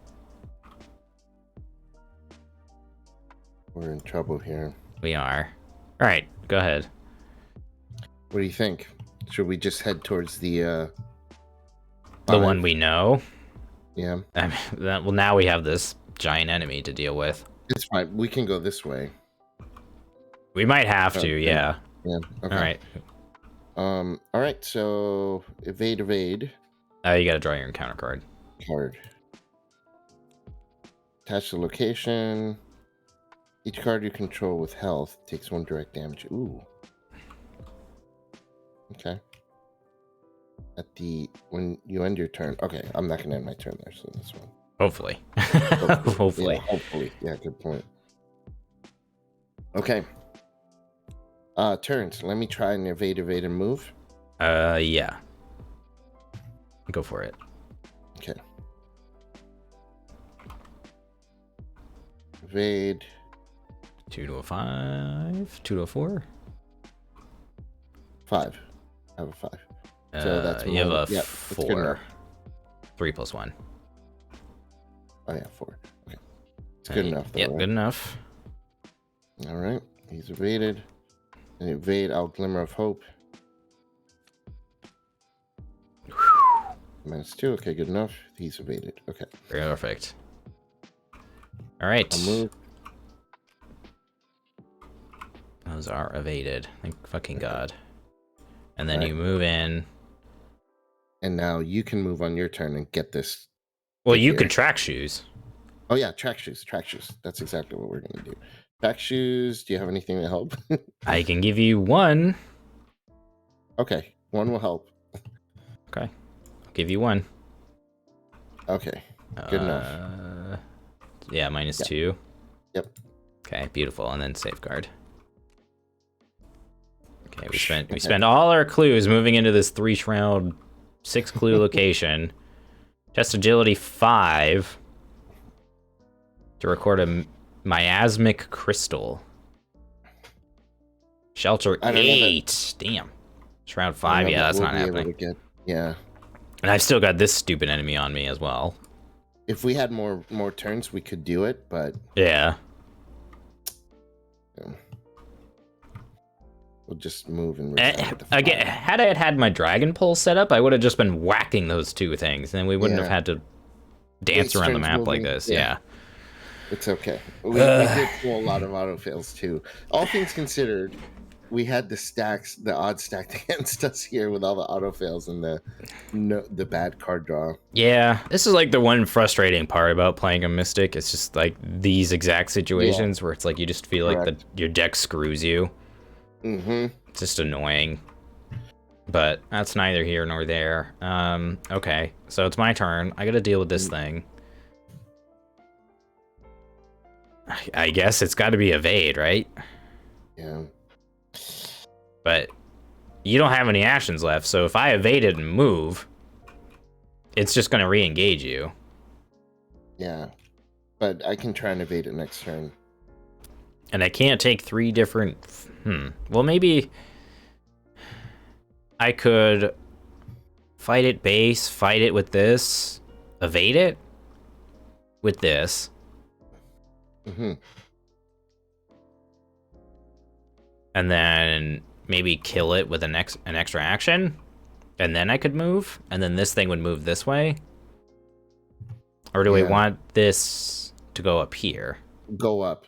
We're in trouble here. We are. All right, go ahead. What do you think? Should we just head towards the one we know? Yeah. I mean, well, now we have this giant enemy to deal with. It's fine. We can go this way. We might have to, yeah. Yeah. Okay. All right. All right. So evade. You gotta draw your encounter card. Card. Attach the location. Each card you control with health takes 1 direct damage. Ooh. Okay. When you end your turn. Okay, I'm not gonna end my turn there, so this one. Hopefully. Hopefully. Yeah, hopefully. Yeah, good point. Okay. Turns. Let me try and evade, and move. Yeah. Go for it. Okay. Evade. 2 to a 5. 2 to a 4. 5. I have a 5. So that's you have a yeah, 4. 3 plus 1. Oh yeah, 4. Okay. It's good enough though. Yep, right? good enough. Alright. He's evaded. And evade out Glimmer of Hope. -2. Okay, good enough. He's evaded. Okay. Perfect. Alright. I'll move. Those are evaded. Thank fucking God. And then you move in. And now you can move on your turn and get this. Well, you can track shoes. Oh yeah, track shoes. Track shoes. That's exactly what we're gonna do. Track shoes. Do you have anything to help? I can give you one. Okay, one will help. Okay, I'll give you one. Okay, good enough. Yeah, -2. Yep. Okay, beautiful, and then safeguard. Okay, we spent all our clues moving into this 3 shroud, 6 clue location. Test agility 5 to record a miasmic crystal. Shelter 8. Damn. Shroud 5. Yeah, that's not happening. Yeah. And I've still got this stupid enemy on me as well. If we had more turns, we could do it, but Yeah. we'll just move and again. Had I had my dragon pole set up, I would have just been whacking those 2 things, and we wouldn't have had to dance around the map like this. Yeah. It's okay. We did pull a lot of auto fails too. All things considered, we had the odds stacked against us here with all the auto fails and the bad card draw. Yeah, this is like the one frustrating part about playing a Mystic. It's just like these exact situations where it's like you just feel like your deck screws you. Mm-hmm. It's just annoying. But that's neither here nor there. Okay, so it's my turn. I gotta deal with this thing. I guess it's got to be evade, right? Yeah. But you don't have any actions left, so if I evade it and move, it's just going to re-engage you. Yeah. But I can try and evade it next turn. And I can't take 3 different... Well, maybe I could fight it base, fight it with this, evade it with this. Mm-hmm. And then maybe kill it with an extra action, and then I could move, and then this thing would move this way. Or do we want this to go up here? Go up,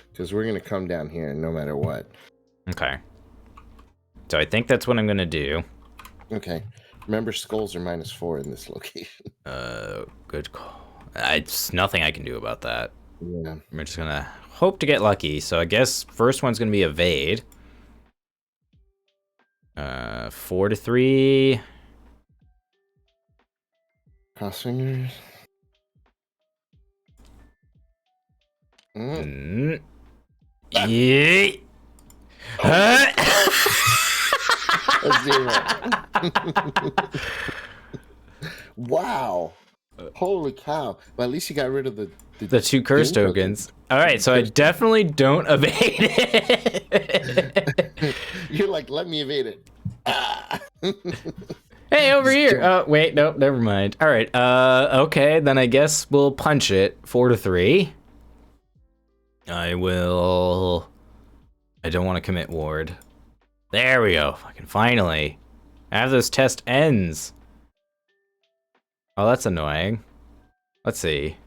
because we're gonna come down here no matter what. Okay. So I think that's what I'm gonna do. Okay. Remember, skulls are -4 in this location. Good call. It's nothing I can do about that. Yeah. We're just gonna hope to get lucky. So I guess first one's gonna be evade. 4-3. Cross fingers. Yeah. Wow. Holy cow. Well, at least you got rid of the 2 curse tokens. All right, so I definitely don't evade it. You're like, let me evade it. Hey, over here. Oh, wait, nope, never mind. All right, okay, then I guess we'll punch it 4-3. I don't want to commit ward. There we go. Fucking finally. After this test ends. Oh, that's annoying. Let's see.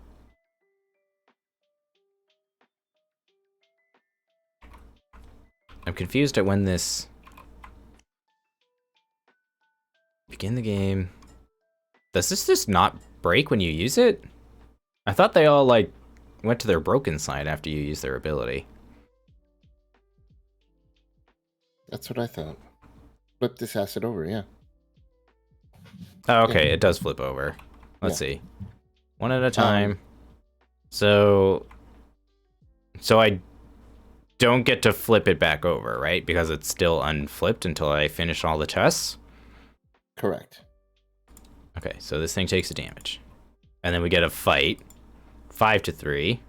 I'm confused at when this... Begin the game. Does this just not break when you use it? I thought they all, like, went to their broken side after you use their ability. That's what I thought. Flip this acid over, yeah. Oh, okay, it does flip over. Let's see. One at a time. So I don't get to flip it back over, right? Because it's still unflipped until I finish all the tests? Correct. Okay, so this thing takes a damage. And then we get a fight. 5-3.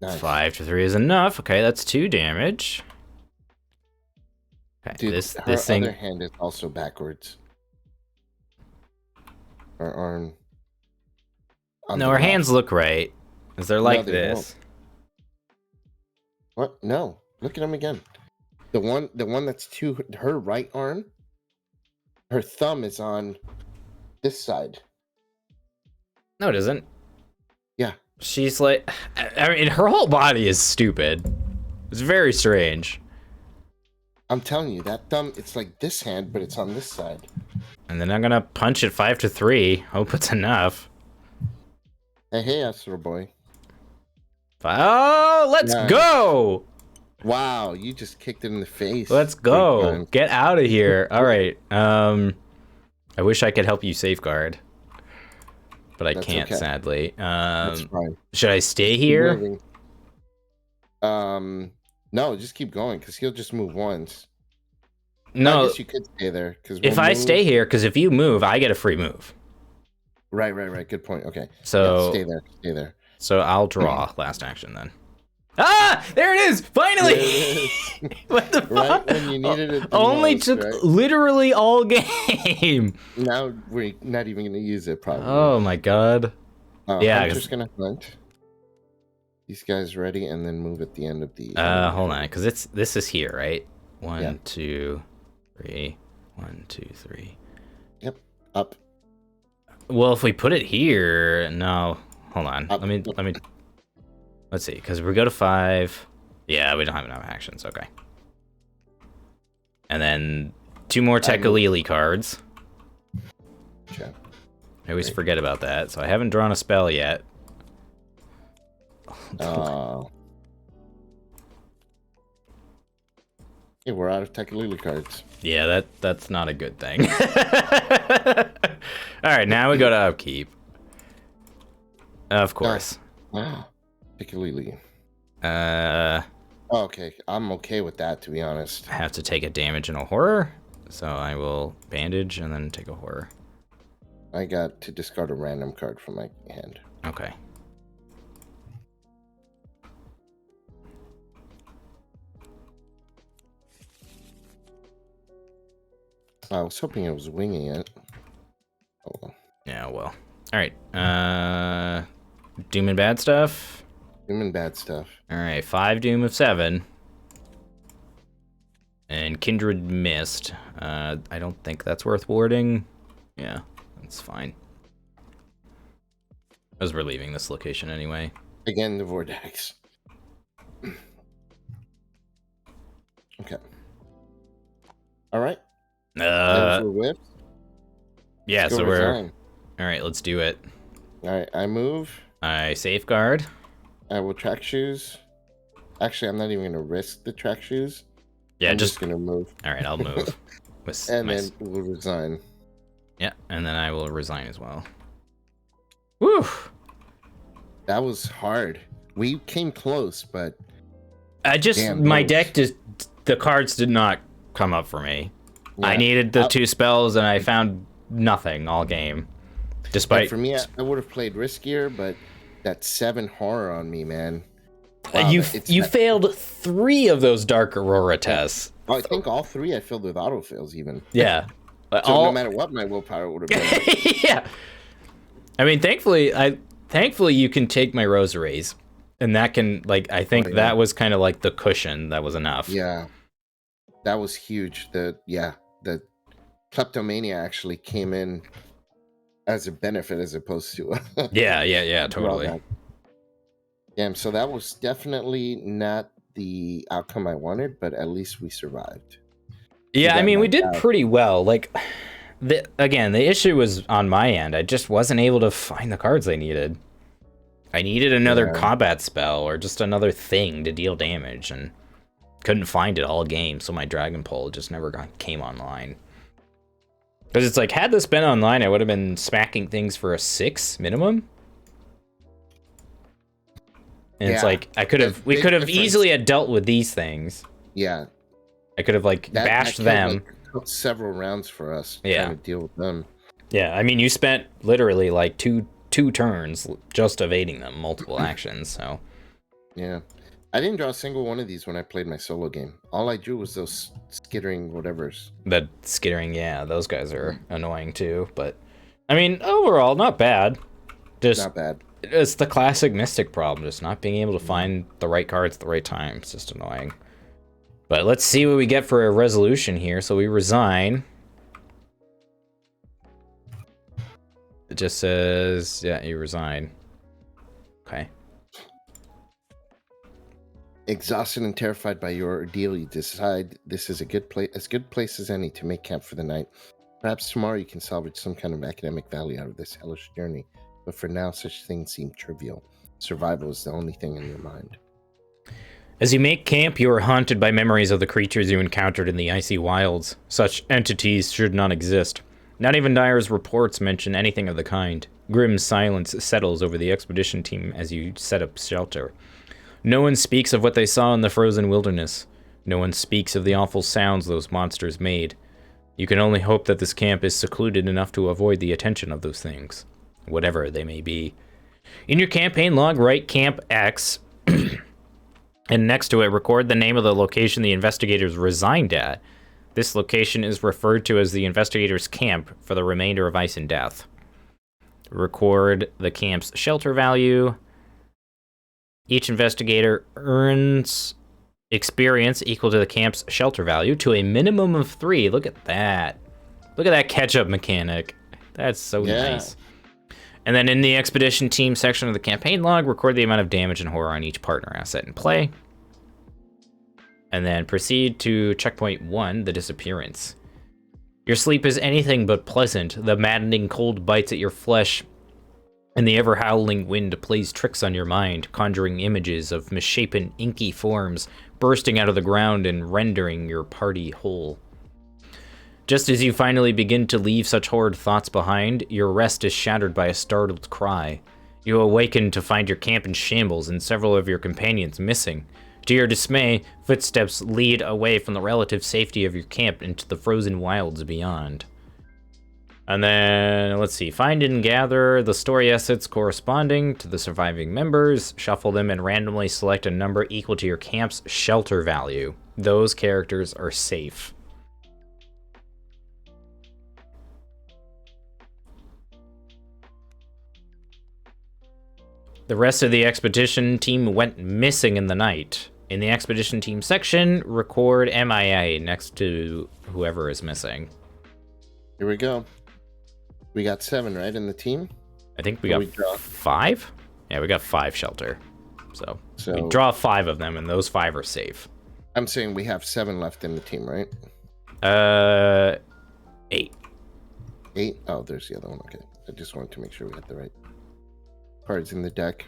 Nice. 5-3 is enough. Okay, that's 2 damage. Okay, Dude, this her thing... other hand is also backwards. Her arm. No, her hands look right. Because they're like this. What? No. Look at them again. The one that's to her right arm, her thumb is on this side. No, it isn't. Yeah. She's like... I mean, her whole body is stupid. It's very strange. I'm telling you, that thumb, it's like this hand, but it's on this side. And then I'm gonna punch it 5-3. Hope it's enough. Hey, Astro Boy. Oh, let's Nice. go! Wow, you just kicked it in the face. Let's 3 go. times. Get out of here. All right. I wish I could help you safeguard, but I That's can't, okay. sadly. That's fine. Should I stay Keep here? moving. No, just keep going because he'll just move once. I No, guess you could stay there because if I stay here, because if you move, I get a free move. Right. Good point. Okay. So yeah, stay there. So I'll draw last action then. Ah, there it is! Finally! There it is. What the Right fuck? when you needed it the Only most, took right? literally all game. Now we're not even going to use it, probably. Oh my god. Yeah, I'm just going to hunt. These guys ready, and then move at the end of the... hold on, because this is here, right? 1, Yeah. 2, 3. 1, 2, 3. Yep, up. Well, if we put it here, no. Hold on. Up. Let me. Let's see, because we go to 5. Yeah, we don't have enough actions. Okay. And then 2 more Tekalili cards. Check. I always forget about that, so I haven't drawn a spell yet. Hey, we're out of Tekalili cards. Yeah, that's not a good thing. All right, now we go to Upkeep. Of course. Tekalili. Oh, okay, I'm okay with that, to be honest. I have to take a damage and a horror, so I will bandage and then take a horror. I got to discard a random card from my hand. Okay. I was hoping I was winging it. Oh well. Yeah, well. All right. Doom and bad stuff. Doom and bad stuff. All right, 5 Doom of 7. And Kindred Mist. I don't think that's worth warding. Yeah, that's fine. As we're leaving this location anyway. Again, the Vortex. Okay. All right. Those were whips. Yeah, Let's so go we're... resign. All right, let's do it. All right, I move. I safeguard. I will track shoes. Actually, I'm not even going to risk the track shoes. Yeah, I'm just going to move. All right, I'll move. And then we'll resign. Yeah, and then I will resign as well. Woo! That was hard. We came close, but... Damn, my deck just... The cards did not come up for me. Yeah. I needed the 2 spells, and I found nothing all game. Despite... For me, I would have played riskier, but that 7 horror on me, man. Wow, you failed 3 of those Dark Aurora tests. I think all 3 I filled with autofills, even. Yeah. So no matter what, my willpower would have been. Yeah. I mean, thankfully you can take my rosaries, and that can, like, I think that was kind of like the cushion that was enough. Yeah. That was huge. The kleptomania actually came in as a benefit as opposed to yeah, totally. Damn, so that was definitely not the outcome I wanted, but at least we survived. Yeah, I mean, we did pretty well. Like, the issue was on my end. I just wasn't able to find the cards I needed. I needed another combat spell or just another thing to deal damage, and couldn't find it all game, so my Dragon Pole just never came online. Because it's like, had this been online, I would have been smacking things for a 6 minimum. And it's like, we could have easily had dealt with these things. Yeah. I could have, like, bashed them. Like, took several rounds for us trying to deal with them. Yeah, I mean, you spent literally, like, two turns just evading them, multiple actions, so. Yeah. I didn't draw a single one of these when I played my solo game. All I drew was those skittering whatevers. The skittering, yeah, those guys are annoying too. But, I mean, overall, not bad. Just not bad. It's the classic Mystic problem, just not being able to find the right cards at the right time. It's just annoying. But let's see what we get for a resolution here. So we resign. It just says, yeah, you resign. Okay. Exhausted and terrified by your ordeal, you decide this is a good place as any to make camp for the night. Perhaps tomorrow you can salvage some kind of academic value out of this hellish journey. but for now, such things seem trivial. Survival is the only thing in your mind. As you make camp, you are haunted by memories of the creatures you encountered in the icy wilds. Such entities should not exist. Not even Dyer's reports mention anything of the kind. Grim silence settles over the expedition team as you set up shelter. No one speaks of what they saw in the frozen wilderness. No one speaks of the awful sounds those monsters made. You can only hope that this camp is secluded enough to avoid the attention of those things, whatever they may be. In your campaign log, write Camp X, and next to it, record the name of the location the investigators resigned at. This location is referred to as the investigators' camp for the remainder of Ice and Death. Record the camp's shelter value. Each investigator earns experience equal to the camp's shelter value to a minimum of 3. Look at that. Look at that catch-up mechanic. That's so nice. And then in the expedition team section of the campaign log, record the amount of damage and horror on each partner asset in play. And then proceed to checkpoint 1, the Disappearance. Your sleep is anything but pleasant. The maddening cold bites at your flesh, and the ever-howling wind plays tricks on your mind, conjuring images of misshapen, inky forms bursting out of the ground and rendering your party whole. Just as you finally begin to leave such horrid thoughts behind, your rest is shattered by a startled cry. You awaken to find your camp in shambles and several of your companions missing. To your dismay, footsteps lead away from the relative safety of your camp into the frozen wilds beyond. And then, let's see, find and gather the story assets corresponding to the surviving members, shuffle them, and randomly select a number equal to your camp's shelter value. Those characters are safe. The rest of the expedition team went missing in the night. In the expedition team section, record MIA next to whoever is missing. Here we go. We got 7, right, in the team? I think we got draw 5? Yeah, we got 5 shelter. So we So draw 5 of them, and those 5 are safe. I'm saying we have 7 left in the team, right? 8. 8? Oh, there's the other one. Okay. I just wanted to make sure we had the right cards in the deck.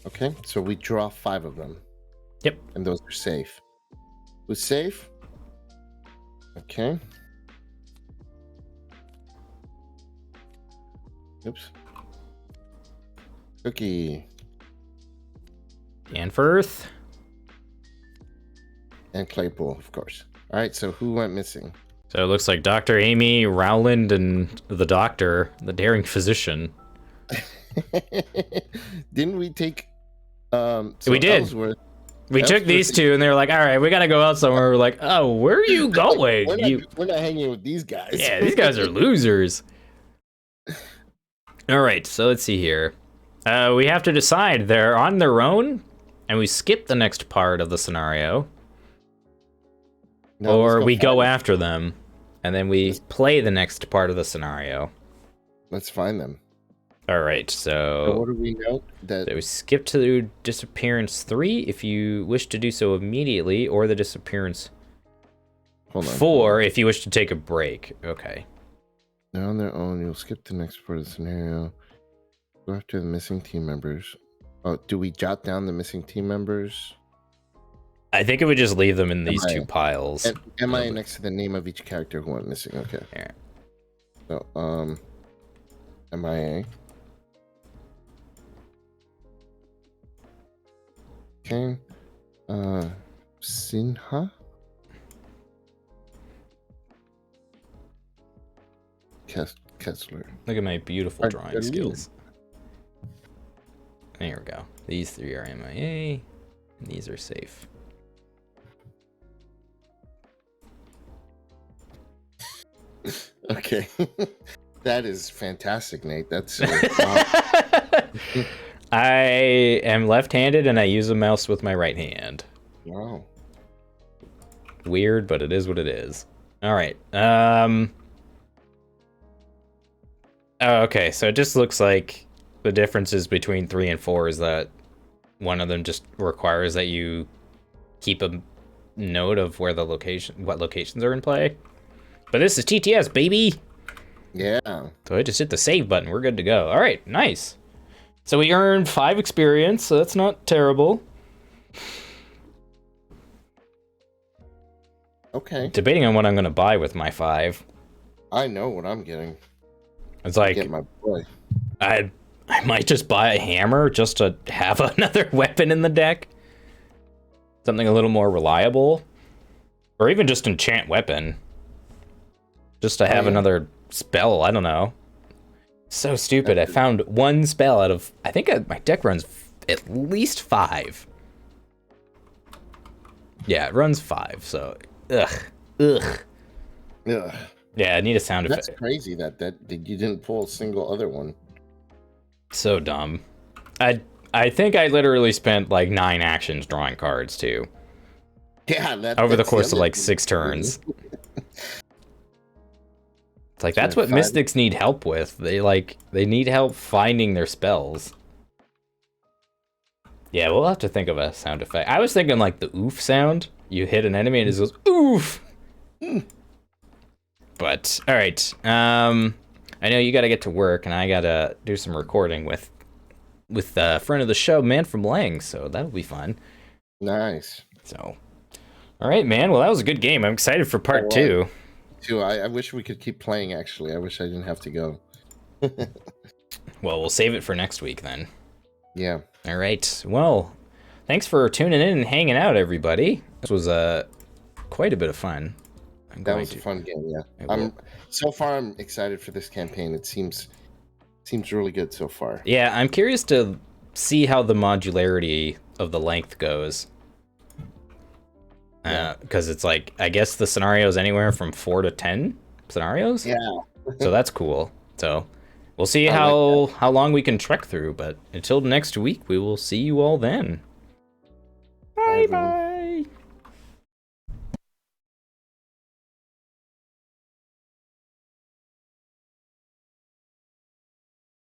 Okay, so we draw 5 of them. Yep. And those are safe. Who's safe? Okay. Oops. Cookie. Danforth. And Claypool, of course. All right, so who went missing? So it looks like Dr. Amy, Rowland, and the doctor, the daring physician. Didn't we take We did. Ellsworth? We took these two, and they were like, all right, we got to go out somewhere. We're like, oh, where are you going? We're not hanging with these guys. Yeah, these guys are losers. All right, so let's see here. We have to decide. They're on their own, and we skip the next part of the scenario. No, or let's we go find them. after them, and then we play the next part of the scenario. Let's find them. All right, So so what do we know? That we skip to Disappearance 3 if you wish to do so immediately, or the Disappearance hold on. 4 if you wish to take a break. Okay. They're on their own. You'll skip the next part of the scenario. Go after the missing team members. Oh, do we jot down the missing team members? I think it would just leave them in these MIA. two piles. And am I next to the name of each character who went missing? Okay. Yeah. So, MIA. Okay. Sinha. Kensler. Look at my beautiful drawing Arkham. skills. There we go. These 3 are MIA, and these are safe. Okay. That is fantastic, Nate. That's wow. I am left-handed, and I use a mouse with my right hand. Wow. Weird, but it is what it is. All right. Okay, so it just looks like the differences between 3 and 4 is that one of them just requires that you keep a note of where what locations are in play. But this is TTS, baby. Yeah. So I just hit the save button. We're good to go. All right, nice. So we earned 5 experience, so that's not terrible. Okay. Debating on what I'm going to buy with my 5. I know what I'm getting. It's like, Get my boy. I might just buy a hammer just to have another weapon in the deck. Something a little more reliable. Or even just enchant weapon. Just to have another spell, I don't know. So stupid. I found 1 spell out of, I think my deck runs at least 5. Yeah, it runs 5, so ugh. Ugh. Yeah, I need a sound That's effect. crazy that you didn't pull a single other one. So dumb. I think I literally spent like 9 actions drawing cards too. Yeah, Over the that's course of other like thing. 6 turns. It's like that's So what 5 mystics need help with. They need help finding their spells. Yeah, we'll have to think of a sound effect. I was thinking like the oof sound. You hit an enemy and it goes oof. But all right. I know you got to get to work and I got to do some recording with a friend of the show, Man from Lang, so that'll be fun. Nice. So, all right, man. Well, that was a good game. I'm excited for part 2. I wish we could keep playing, actually. I wish I didn't have to go. Well, we'll save it for next week then. Yeah. All right. Well, thanks for tuning in and hanging out, everybody. This was quite a bit of fun. That was a fun game, yeah. So far I'm excited for this campaign. It seems really good so far. Yeah, I'm curious to see how the modularity of the length goes. Because it's like, I guess the scenario is anywhere from 4 to 10 scenarios. Yeah. So that's cool. So we'll see how long we can trek through. But until next week, we will see you all then. Bye bye.